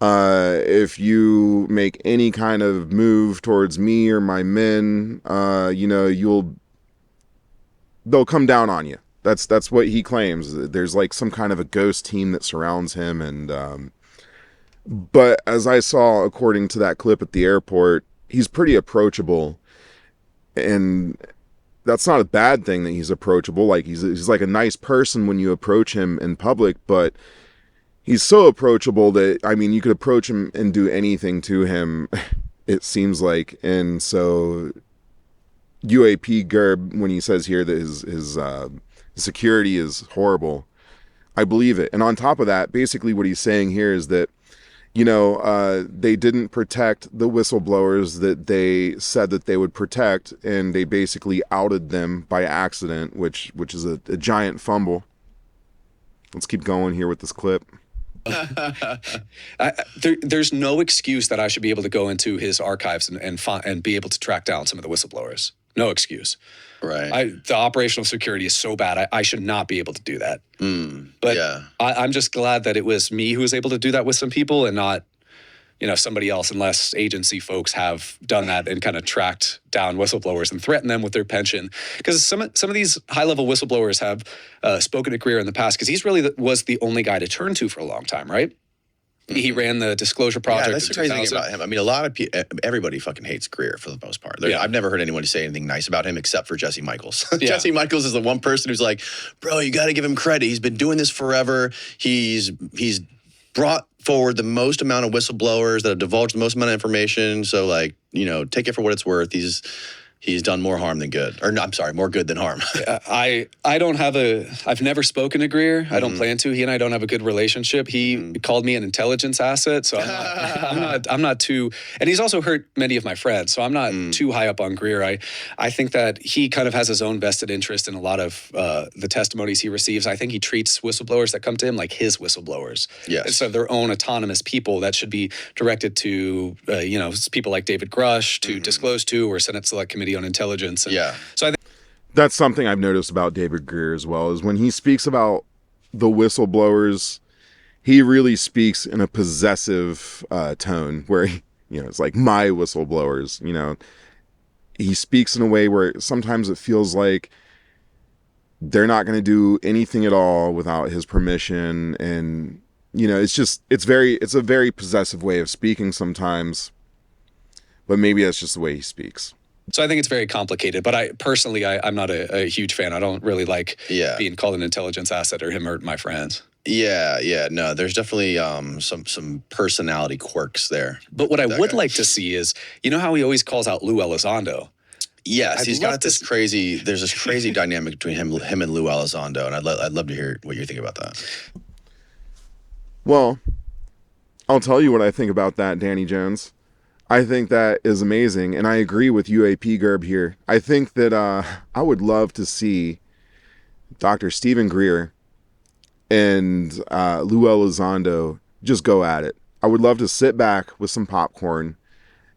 If you make any kind of move towards me or my men, they'll come down on you. That's what he claims. There's like some kind of a ghost team that surrounds him. And but as I saw, according to that clip at the airport, he's pretty approachable. And that's not a bad thing that he's approachable. Like he's like a nice person when you approach him in public, but he's so approachable that, I mean, you could approach him and do anything to him, it seems like. And so UAP Gerb, when he says here that his security is horrible, I believe it. And on top of that, basically what he's saying here is that, they didn't protect the whistleblowers that they said that they would protect, and they basically outed them by accident, which is a giant fumble. Let's keep going here with this clip. There's no excuse that I should be able to go into his archives and be able to track down some of the whistleblowers. No excuse. Right. The operational security is so bad, I should not be able to do that. But yeah. I'm just glad that it was me who was able to do that with some people and not, somebody else, unless agency folks have done that and kind of tracked down whistleblowers and threatened them with their pension. Because some of these high-level whistleblowers have spoken to Greer in the past, because he's really was the only guy to turn to for a long time, right? He ran the Disclosure Project. Yeah, that's the crazy thing about him. I mean, a lot of everybody fucking hates Greer for the most part. I've never heard anyone say anything nice about him except for Jesse Michaels. Yeah. Jesse Michaels is the one person who's like, bro, you got to give him credit. He's been doing this forever. He's brought forward the most amount of whistleblowers that have divulged the most amount of information. So, like, take it for what it's worth. He's done more harm than good. Or, no, I'm sorry, more good than harm. I've never spoken to Greer. I don't plan to. He and I don't have a good relationship. He called me an intelligence asset, so I'm not too, and he's also hurt many of my friends, so I'm not too high up on Greer. I think that he kind of has his own vested interest in a lot of the testimonies he receives. I think he treats whistleblowers that come to him like his whistleblowers. Yes. Instead of their own autonomous people that should be directed to, people like David Grush to disclose to, or Senate Select Committee on Intelligence. And so I think that's something I've noticed about David Greer as well, is when he speaks about the whistleblowers, he really speaks in a possessive tone where, it's like my whistleblowers, he speaks in a way where sometimes it feels like they're not going to do anything at all without his permission. And, it's a very possessive way of speaking sometimes, but maybe that's just the way he speaks. So I think it's very complicated, but I'm not a huge fan. I don't really like being called an intelligence asset or him hurting my friends. Yeah, no, there's definitely some personality quirks there. But what I would like to see is, how he always calls out Lou Elizondo? Yes, he's got this crazy, there's this crazy dynamic between him and Lou Elizondo, and I'd love to hear what you think about that. Well, I'll tell you what I think about that, Danny Jones. I think that is amazing, and I agree with UAP Gerb here. I think that I would love to see Dr. Stephen Greer and Lou Elizondo just go at it. I would love to sit back with some popcorn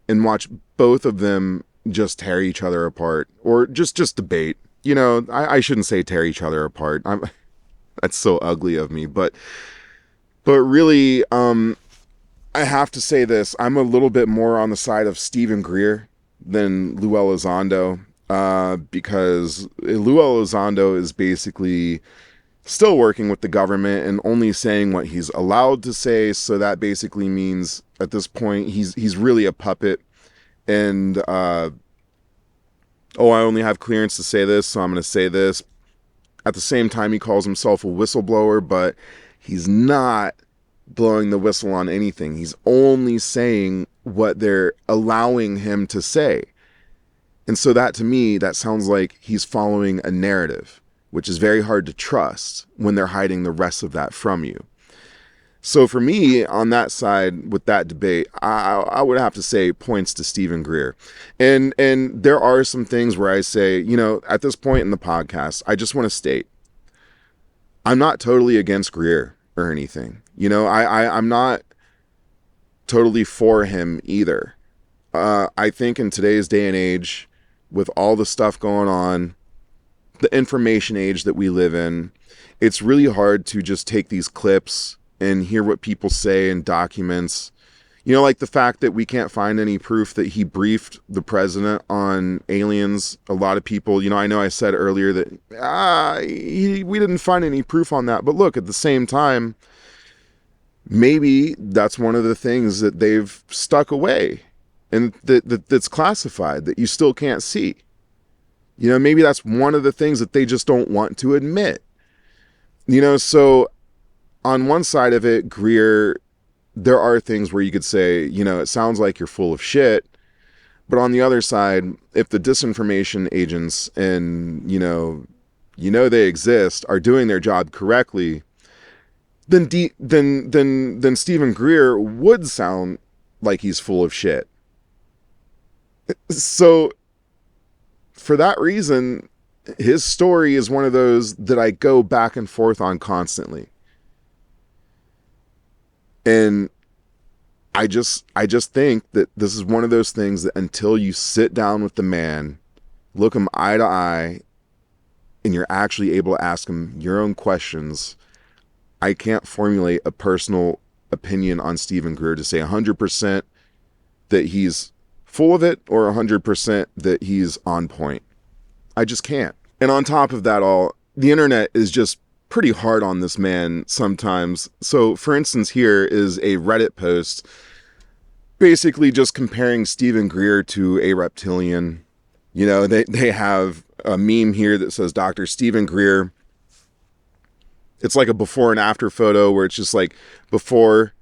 and watch both of them just tear each other apart, or just debate. You know, I shouldn't say tear each other apart. That's so ugly of me, but really, I have to say this. I'm a little bit more on the side of Stephen Greer than Lou Elizondo, because Lou Elizondo is basically still working with the government and only saying what he's allowed to say. So that basically means at this point he's really a puppet. And I only have clearance to say this, so I'm going to say this. At the same time, he calls himself a whistleblower, but he's not blowing the whistle on anything. He's only saying what they're allowing him to say. And so that, to me, that sounds like he's following a narrative, which is very hard to trust when they're hiding the rest of that from you. So for me, on that side with that debate, I would have to say points to Stephen Greer. And there are some things where I say, you know, at this point in the podcast, I just want to state, I'm not totally against Greer or anything. You know, I'm not totally for him either. I think in today's day and age, with all the stuff going on, the information age that we live in, it's really hard to just take these clips and hear what people say in documents. You know, like the fact that we can't find any proof that he briefed the president on aliens. A lot of people, you know I said earlier that we didn't find any proof on that. But look, at the same time, maybe that's one of the things that they've stuck away and that's classified that you still can't see. You know, maybe that's one of the things that they just don't want to admit. You know, so on one side of it, Greer, there are things where you could say, you know, it sounds like you're full of shit. But on the other side, if the disinformation agents and, you know they exist, are doing their job correctly, then Stephen Greer would sound like he's full of shit. So for that reason, his story is one of those that I go back and forth on constantly. And I just think that this is one of those things that until you sit down with the man, look him eye to eye, and you're actually able to ask him your own questions, I can't formulate a personal opinion on Stephen Greer to say 100% that he's full of it or 100% that he's on point. I just can't. And on top of that all, the internet is just pretty hard on this man sometimes. So for instance, here is a Reddit post basically just comparing Stephen Greer to a reptilian. You know, they have a meme here that says Dr. Stephen Greer. It's like a before and after photo where it's just like before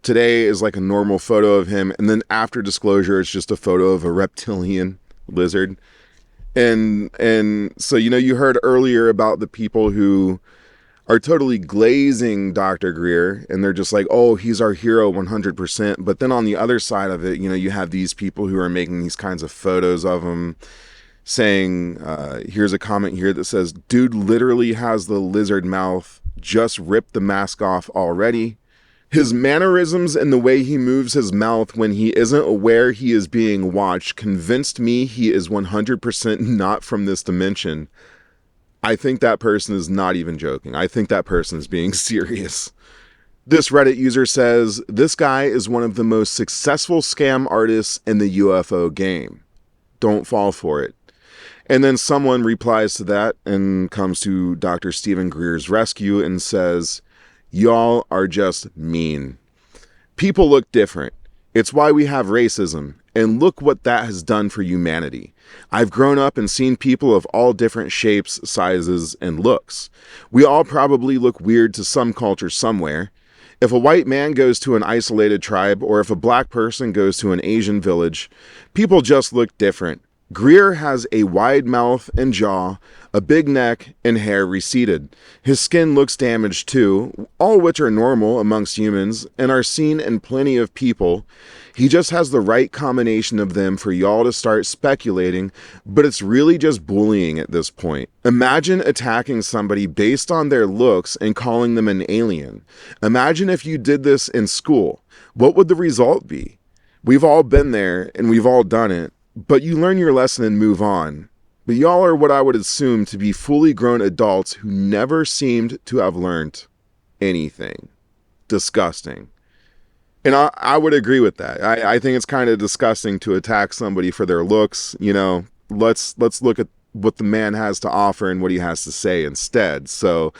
today is like a normal photo of him, and then after disclosure it's just a photo of a reptilian lizard. And so, you know, you heard earlier about the people who are totally glazing Dr. Greer, and they're just like, oh, he's our hero 100%. But then on the other side of it, you know, you have these people who are making these kinds of photos of him, saying, here's a comment here that says, dude literally has the lizard mouth, just ripped the mask off already. His mannerisms and the way he moves his mouth when he isn't aware he is being watched convinced me he is 100% not from this dimension. I think that person is not even joking. I think that person is being serious. This Reddit user says, this guy is one of the most successful scam artists in the UFO game. Don't fall for it. And then someone replies to that and comes to Dr. Stephen Greer's rescue and says, y'all are just mean. People look different. It's why we have racism. And look what that has done for humanity. I've grown up and seen people of all different shapes, sizes, and looks. We all probably look weird to some culture somewhere. If a white man goes to an isolated tribe, or if a black person goes to an Asian village, people just look different. Greer has a wide mouth and jaw, a big neck, and hair receded. His skin looks damaged too, all which are normal amongst humans and are seen in plenty of people. He just has the right combination of them for y'all to start speculating, but it's really just bullying at this point. Imagine attacking somebody based on their looks and calling them an alien. Imagine if you did this in school. What would the result be? We've all been there and we've all done it, but you learn your lesson and move on. But y'all are what I would assume to be fully grown adults who never seemed to have learned anything. Disgusting. And I would agree with that. I think it's kind of disgusting to attack somebody for their looks. You know, let's look at what the man has to offer and what he has to say instead. So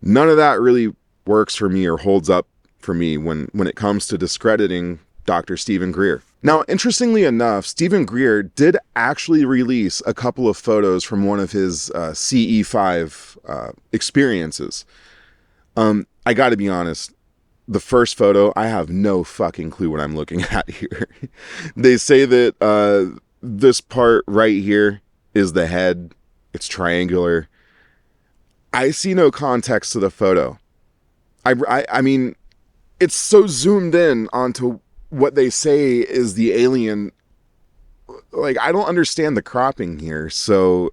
none of that really works for me or holds up for me when it comes to discrediting Dr. Stephen Greer. Now, interestingly enough, Stephen Greer did actually release a couple of photos from one of his CE5 experiences. I got to be honest. The first photo, I have no fucking clue what I'm looking at here. They say that this part right here is the head. It's triangular. I see no context to the photo. I mean, it's so zoomed in onto what they say is the alien. Like, I don't understand the cropping here. So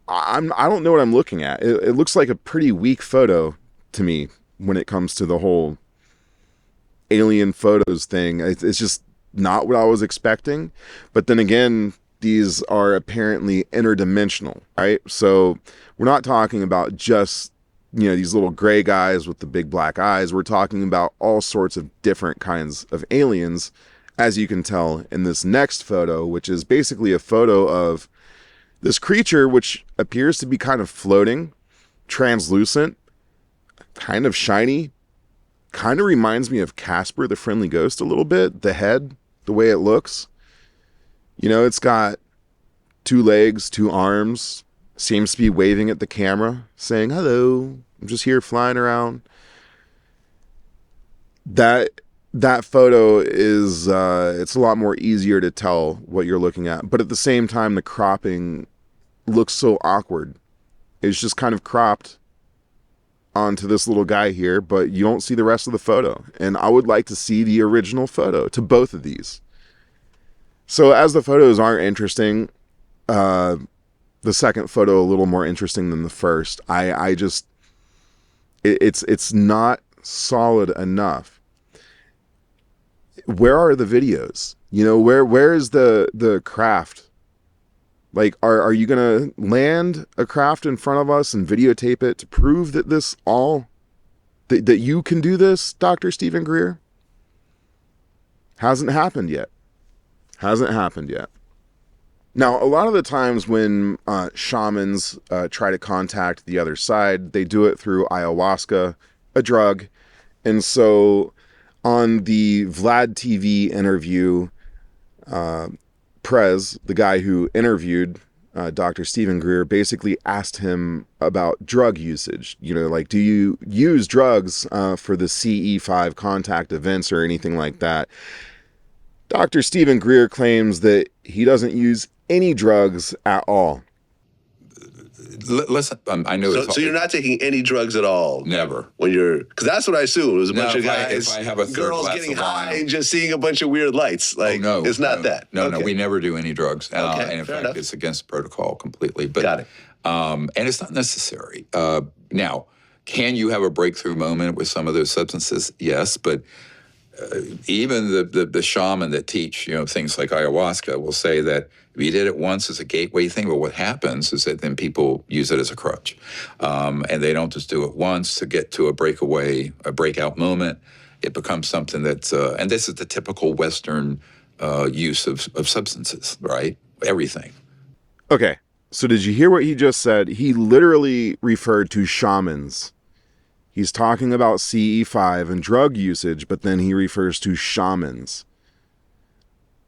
I don't know what I'm looking at. It looks like a pretty weak photo to me when it comes to the whole alien photos thing. It's just not what I was expecting. But then again, these are apparently interdimensional, right? So we're not talking about just, you know, these little gray guys with the big black eyes. We're talking about all sorts of different kinds of aliens, as you can tell in this next photo, which is basically a photo of this creature, which appears to be kind of floating, translucent, kind of shiny, kind of reminds me of Casper the Friendly Ghost a little bit. The head, the way it looks. You know, it's got 2 legs, 2 arms, seems to be waving at the camera, saying, hello, I'm just here flying around. That photo is, it's a lot more easier to tell what you're looking at. But at the same time, the cropping looks so awkward. It's just kind of cropped onto this little guy here, but you don't see the rest of the photo. And I would like to see the original photo to both of these. So as the photos aren't interesting, the second photo a little more interesting than the first. I just, it's not solid enough. Where are the videos? You know, where is the craft? Like, are you going to land a craft in front of us and videotape it to prove that this all, that you can do this, Dr. Stephen Greer? Hasn't happened yet. Hasn't happened yet. Now, a lot of the times when shamans try to contact the other side, they do it through ayahuasca, a drug. And so on the Vlad TV interview, Prez, the guy who interviewed Dr. Stephen Greer, basically asked him about drug usage. You know, like, do you use drugs for the CE5 contact events or anything like that? Dr. Stephen Greer claims that he doesn't use any drugs at all. Listen, I know. So you're not taking any drugs at all? Never. When you're, because that's what I assume. It was a bunch of guys, if I have a third girls glass getting of high wine. and just seeing a bunch of weird lights. Like, no, it's not that. No, Okay. we never do any drugs. Okay, and in fair fact, enough. it's against protocol completely. But, Got it. And it's not necessary. Now, can you have a breakthrough moment with some of those substances? Yes, but even the shaman that teach, you know, things like ayahuasca will say that if you did it once as a gateway thing, but what happens is that then people use it as a crutch. And they don't just do it once to get to a breakout moment. It becomes something that's, and this is the typical Western use of substances, right? Everything. Okay, so did you hear what he just said? He literally referred to shamans. He's talking about CE5 and drug usage, but then he refers to shamans.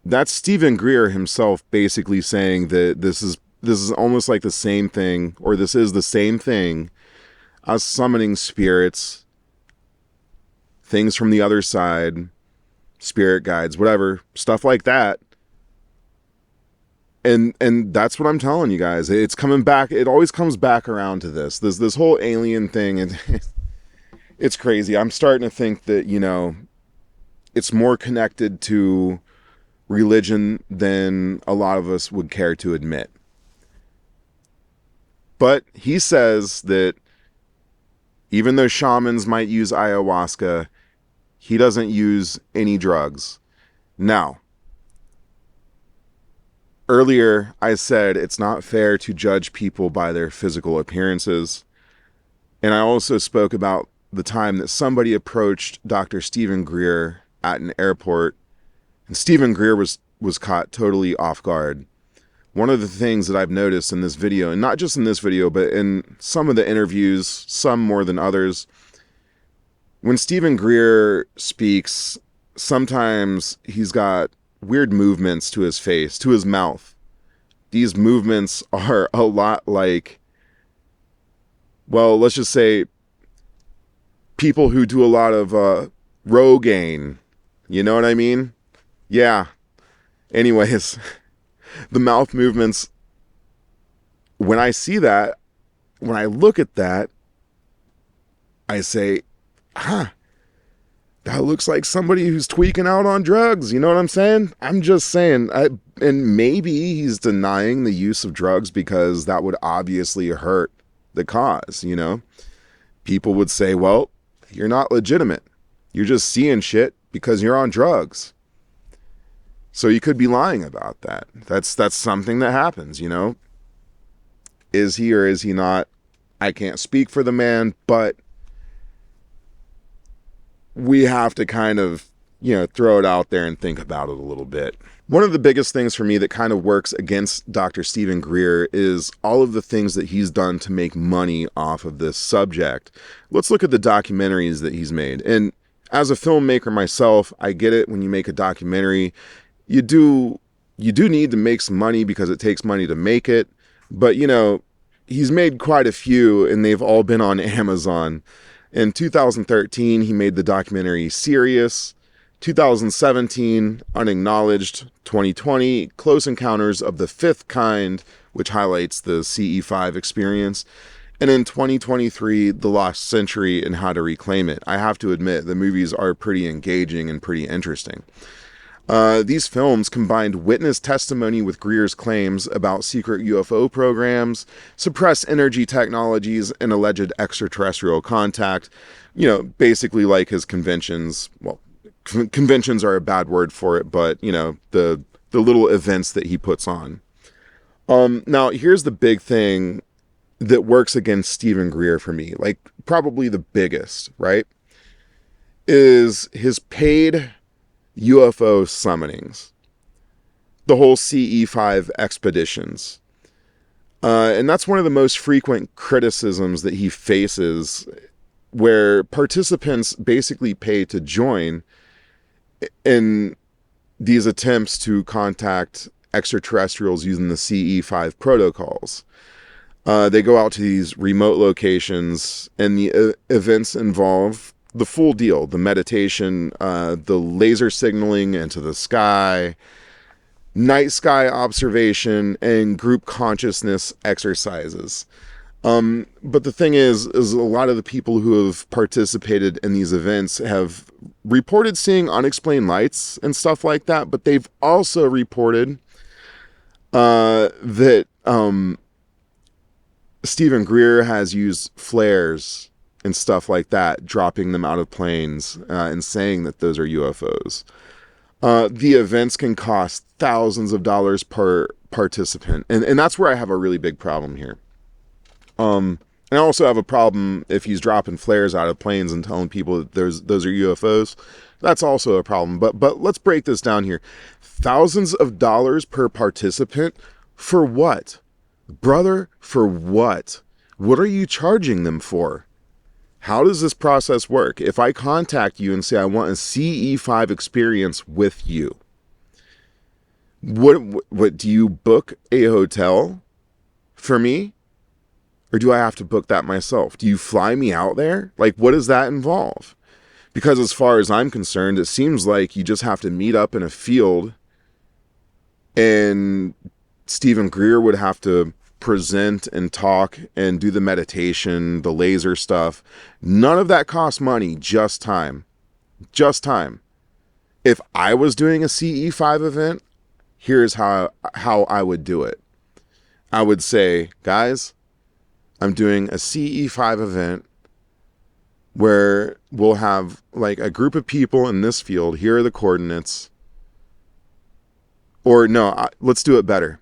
That's Stephen Greer himself basically saying that this is almost like the same thing, or this is the same thing as summoning spirits, things from the other side, spirit guides, whatever, stuff like that. And that's what I'm telling you guys. It's coming back. It always comes back around to this whole alien thing. And it's crazy. I'm starting to think that, you know, it's more connected to religion than a lot of us would care to admit. But he says that even though shamans might use ayahuasca, he doesn't use any drugs. Now, earlier I said it's not fair to judge people by their physical appearances. And I also spoke about the time that somebody approached Dr. Stephen Greer at an airport, and Stephen Greer was caught totally off guard. One of the things that I've noticed in this video, and not just in this video, but in some of the interviews, some more than others, when Stephen Greer speaks, sometimes he's got weird movements to his face, to his mouth. These movements are a lot like, well, let's just say people who do a lot of Rogaine. You know what I mean? Yeah. Anyways, the mouth movements, when I see that, when I look at that, I say, that looks like somebody who's tweaking out on drugs. You know what I'm saying? I'm just saying. And maybe he's denying the use of drugs because that would obviously hurt the cause, you know? People would say, well, you're not legitimate. You're just seeing shit because you're on drugs. So you could be lying about that. That's something that happens, you know? Is he or is he not? I can't speak for the man, but we have to kind of, you know, throw it out there and think about it a little bit. One of the biggest things for me that kind of works against Dr. Stephen Greer is all of the things that he's done to make money off of this subject. Let's look at the documentaries that he's made. And as a filmmaker myself, I get it. When you make a documentary, you do need to make some money because it takes money to make it. But, you know, he's made quite a few and they've all been on Amazon. In 2013, he made the documentary Sirius. 2017, Unacknowledged. 2020, Close Encounters of the Fifth Kind, which highlights the CE5 experience. And in 2023, The Lost Century and How to Reclaim It. I have to admit, the movies are pretty engaging and pretty interesting. These films combined witness testimony with Greer's claims about secret UFO programs, suppressed energy technologies, and alleged extraterrestrial contact. You know, basically like his conventions. Well, conventions are a bad word for it, but, you know, the little events that he puts on. Now, here's the big thing that works against Stephen Greer for me. Like, probably the biggest, right? Is his paid UFO summonings, the whole CE5 expeditions. And that's one of the most frequent criticisms that he faces, where participants basically pay to join in these attempts to contact extraterrestrials using the CE5 protocols. They go out to these remote locations, and the events involve the full deal, the meditation, the laser signaling into the sky, night sky observation, and group consciousness exercises. But the thing is a lot of the people who have participated in these events have reported seeing unexplained lights and stuff like that, but they've also reported that Stephen Greer has used flares and stuff like that, dropping them out of planes and saying that those are UFOs. The events can cost thousands of dollars per participant. And that's where I have a really big problem here. And I also have a problem if he's dropping flares out of planes and telling people that those are UFOs. That's also a problem. But let's break this down here. Thousands of dollars per participant for what? Brother, for what? What are you charging them for? How does this process work? If I contact you and say I want a CE5 experience with you, what do you book a hotel for me? Or do I have to book that myself? Do you fly me out there? Like, what does that involve? Because as far as I'm concerned, it seems like you just have to meet up in a field and Stephen Greer would have to present and talk and do the meditation, the laser stuff. None of that costs money, just time. Just time. If I was doing a CE5 event, here's how I would do it. I would say, guys, I'm doing a CE5 event where we'll have like a group of people in this field. Here are the coordinates. Or no, let's do it better.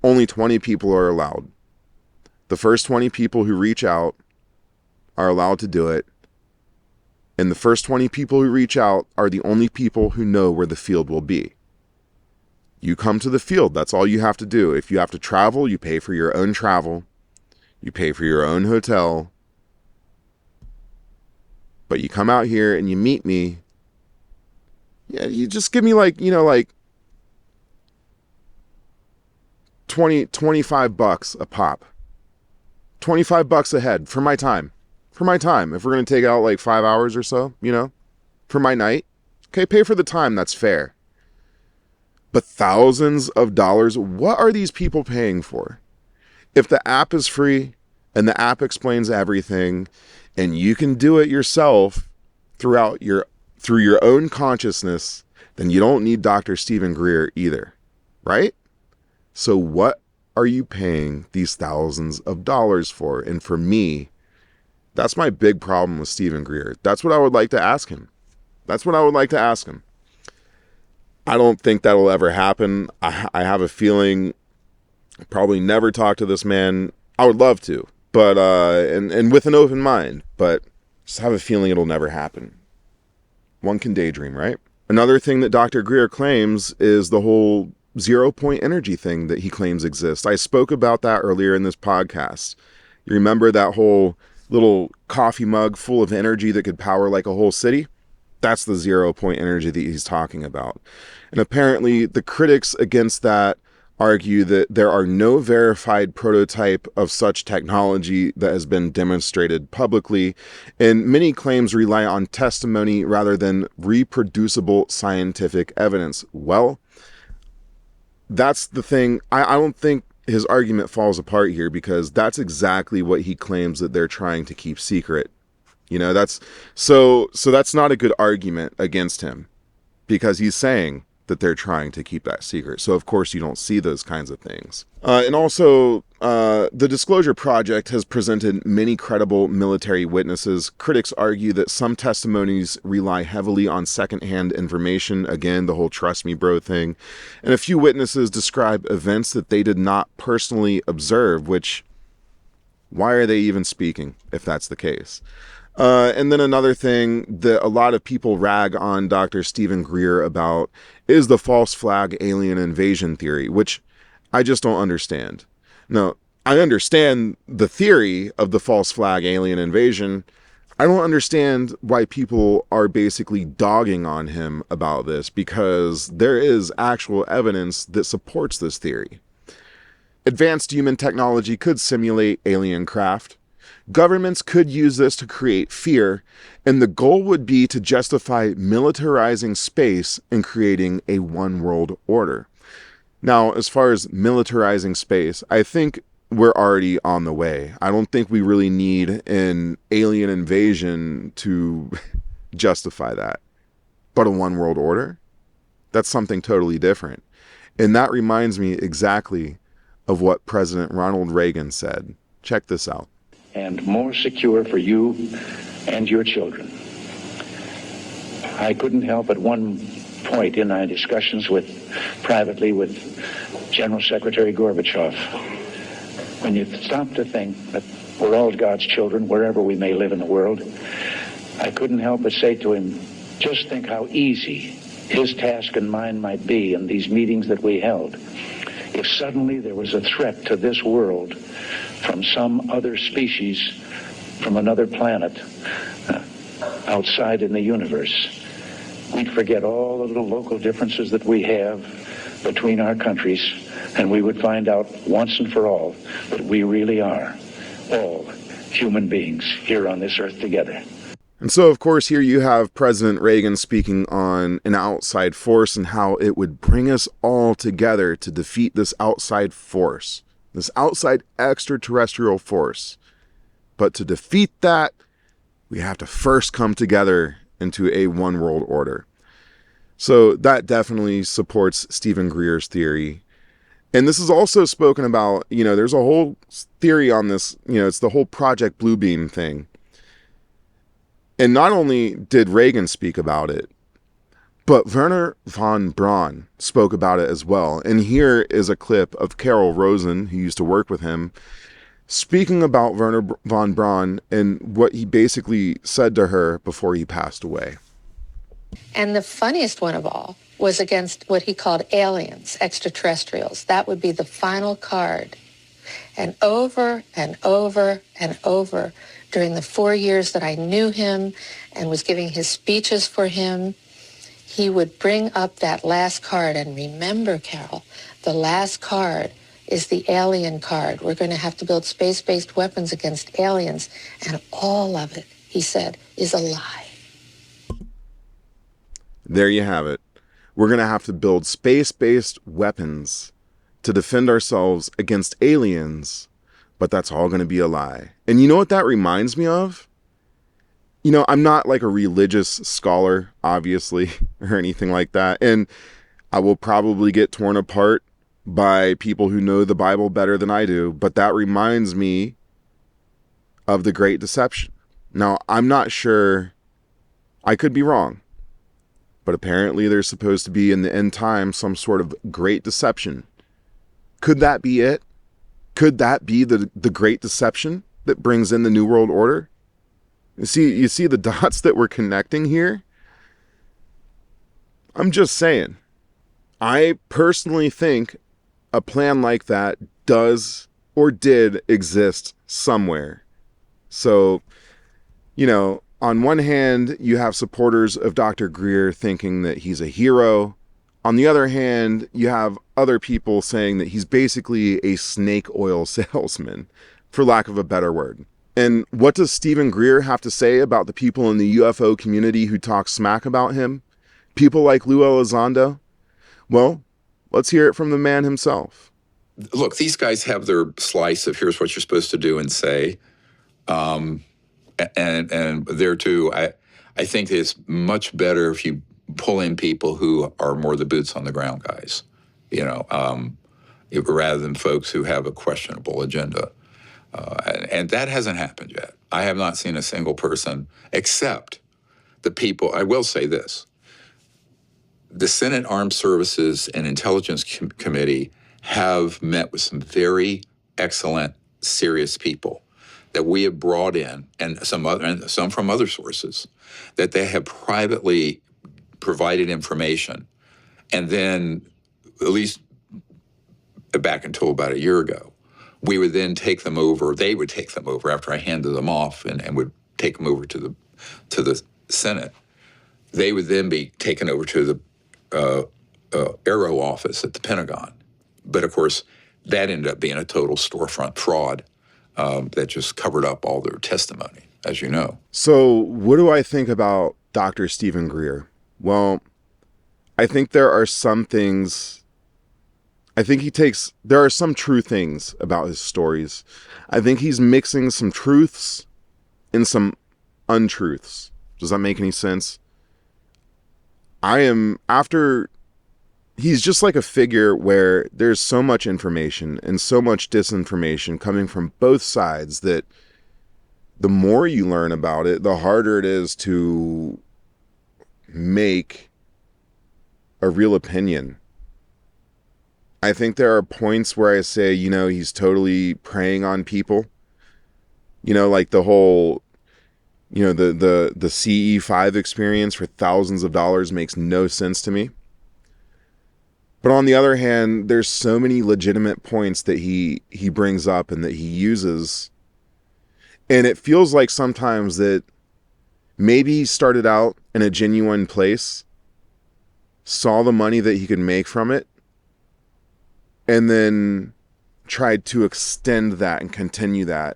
Only 20 people are allowed. The first 20 people who reach out are allowed to do it. And the first 20 people who reach out are the only people who know where the field will be. You come to the field. That's all you have to do. If you have to travel, you pay for your own travel. You pay for your own hotel. But you come out here and you meet me. Yeah, you just give me like, you know, like 25 bucks a pop. 25 bucks a head for my time. For my time. If we're going to take out like 5 hours or so, you know, for my night. Okay, pay for the time. That's fair. But thousands of dollars, what are these people paying for? If the app is free and the app explains everything and you can do it yourself through your own consciousness, then you don't need Dr. Stephen Greer either, right? So what are you paying these thousands of dollars for? And for me, that's my big problem with Stephen Greer. That's what I would like to ask him. I don't think that'll ever happen. I have a feeling I'll probably never talk to this man. I would love to, but and with an open mind, but just have a feeling it'll never happen. One can daydream, right? Another thing that Dr. Greer claims is the whole 0-point energy thing that he claims exists. I spoke about that earlier in this podcast. You remember that whole little coffee mug full of energy that could power like a whole city? That's the 0-point energy that he's talking about. And apparently the critics against that argue that there are no verified prototype of such technology that has been demonstrated publicly, and many claims rely on testimony rather than reproducible scientific evidence. Well, that's the thing. I don't think his argument falls apart here, because that's exactly what he claims that they're trying to keep secret. You know, that's so that's not a good argument against him, because he's saying that they're trying to keep that secret. So of course you don't see those kinds of things. And also, the Disclosure Project has presented many credible military witnesses. Critics argue that some testimonies rely heavily on secondhand information. Again, the whole trust me bro thing. And a few witnesses describe events that they did not personally observe, which, why are they even speaking if that's the case? And then another thing that a lot of people rag on Dr. Stephen Greer about is the false flag alien invasion theory, which I just don't understand. No, I understand the theory of the false flag alien invasion. I don't understand why people are basically dogging on him about this, because there is actual evidence that supports this theory. Advanced human technology could simulate alien craft. Governments could use this to create fear, and the goal would be to justify militarizing space and creating a one world order. Now, as far as militarizing space, I think we're already on the way. I don't think we really need an alien invasion to justify that. But a one world order? That's something totally different. And that reminds me exactly of what President Ronald Reagan said. Check this out. And more secure for you and your children. I couldn't help at one point in our discussions privately with General Secretary Gorbachev, when you stop to think that we're all God's children wherever we may live in the world, I couldn't help but say to him, just think how easy his task and mine might be in these meetings that we held if suddenly there was a threat to this world from some other species, from another planet, outside in the universe. We'd forget all the little local differences that we have between our countries, and we would find out once and for all that we really are all human beings here on this earth together. And so, of course, here you have President Reagan speaking on an outside force and how it would bring us all together to defeat this outside force. This outside extraterrestrial force. But to defeat that, we have to first come together into a one world order. So that definitely supports Stephen Greer's theory. And this is also spoken about, there's a whole theory on this, it's the whole Project Bluebeam thing. And not only did Reagan speak about it, but Werner von Braun spoke about it as well. And here is a clip of Carol Rosen, who used to work with him, speaking about Werner von Braun and what he basically said to her before he passed away. And the funniest one of all was against what he called aliens, extraterrestrials. That would be the final card. And over and over and over during the 4 years that I knew him and was giving his speeches for him, he would bring up that last card. And remember, Carol, the last card is the alien card. We're going to have to build space-based weapons against aliens. And all of it, he said, is a lie. There you have it. We're going to have to build space-based weapons to defend ourselves against aliens, but that's all going to be a lie. And you know what that reminds me of? I'm not like a religious scholar, obviously, or anything like that. And I will probably get torn apart by people who know the Bible better than I do. But that reminds me of the Great Deception. Now, I'm not sure. I could be wrong. But apparently there's supposed to be in the end time some sort of great deception. Could that be it? Could that be the great deception that brings in the New World Order? You see the dots that we're connecting here? I'm just saying. I personally think a plan like that does or did exist somewhere. So, on one hand, you have supporters of Dr. Greer thinking that he's a hero. On the other hand, you have other people saying that he's basically a snake oil salesman, for lack of a better word. And what does Stephen Greer have to say about the people in the UFO community who talk smack about him? People like Lou Elizondo? Well, let's hear it from the man himself. Look, these guys have their slice of here's what you're supposed to do and say. And there too, I think it's much better if you pull in people who are more the boots on the ground guys, rather than folks who have a questionable agenda. And that hasn't happened yet. I have not seen a single person except the people. I will say this. The Senate Armed Services and Intelligence Committee have met with some very excellent, serious people that we have brought in, and some from other sources, that they have privately provided information. And then, at least back until about a year ago, we would then take them over, they would take them over after I handed them off and would take them over to the Senate. They would then be taken over to the Aero office at the Pentagon. But of course, that ended up being a total storefront fraud that just covered up all their testimony, as you know. So what do I think about Dr. Stephen Greer? Well, I think there are some things, there are some true things about his stories. I think he's mixing some truths and some untruths. Does that make any sense? He's just like a figure where there's so much information and so much disinformation coming from both sides that the more you learn about it, the harder it is to make a real opinion. I think there are points where I say, he's totally preying on people. Like the whole, the CE5 experience for thousands of dollars makes no sense to me. But on the other hand, there's so many legitimate points that he brings up and that he uses. And it feels like sometimes that maybe he started out in a genuine place, saw the money that he could make from it, and then tried to extend that and continue that.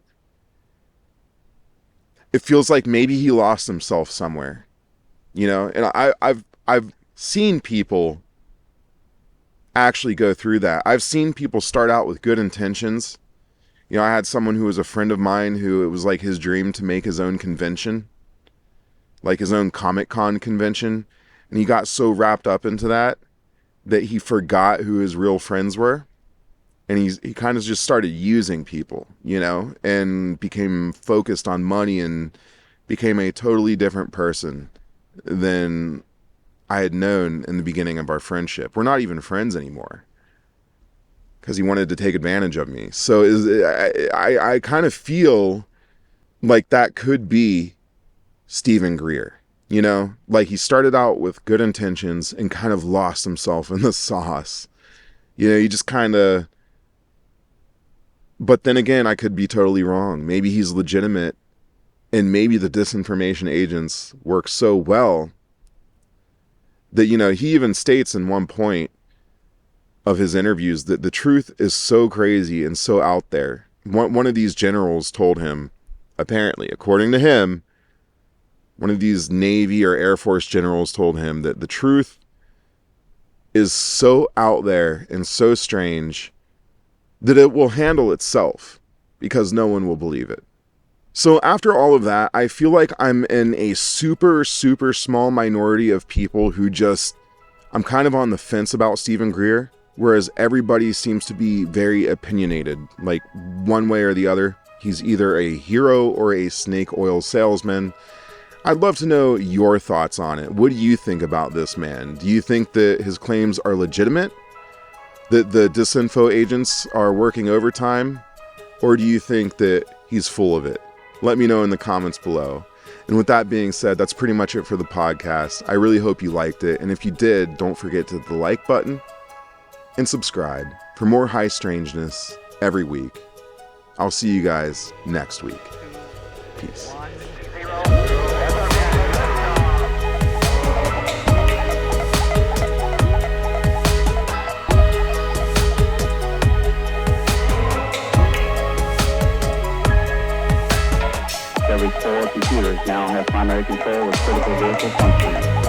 It feels like maybe he lost himself somewhere, and I've seen people actually go through that. I've seen people start out with good intentions. I had someone who was a friend of mine who it was like his dream to make his own convention, like his own Comic-Con convention. And he got so wrapped up into that he forgot who his real friends were. And he kind of just started using people, you know, and became focused on money and became a totally different person than I had known in the beginning of our friendship. We're not even friends anymore because he wanted to take advantage of me. So I kind of feel like that could be Stephen Greer, you know, like he started out with good intentions and kind of lost himself in the sauce. You know, he just kind of, but then again, I could be totally wrong. Maybe he's legitimate and maybe the disinformation agents work so well that, you know, he even states in one point of his interviews that the truth is so crazy and so out there. One of these generals told him, apparently, according to him, one of these Navy or Air Force generals told him that the truth is so out there and so strange that it will handle itself because no one will believe it. So after all of that, I feel like I'm in a super, super small minority of people who I'm kind of on the fence about Stephen Greer, whereas everybody seems to be very opinionated, like one way or the other. He's either a hero or a snake oil salesman. I'd love to know your thoughts on it. What do you think about this man? Do you think that his claims are legitimate? That the disinfo agents are working overtime? Or do you think that he's full of it? Let me know in the comments below. And with that being said, that's pretty much it for the podcast. I really hope you liked it. And if you did, don't forget to hit the like button and subscribe for more high strangeness every week. I'll see you guys next week. Peace. Every 4 computers now have primary control of critical vehicle functions.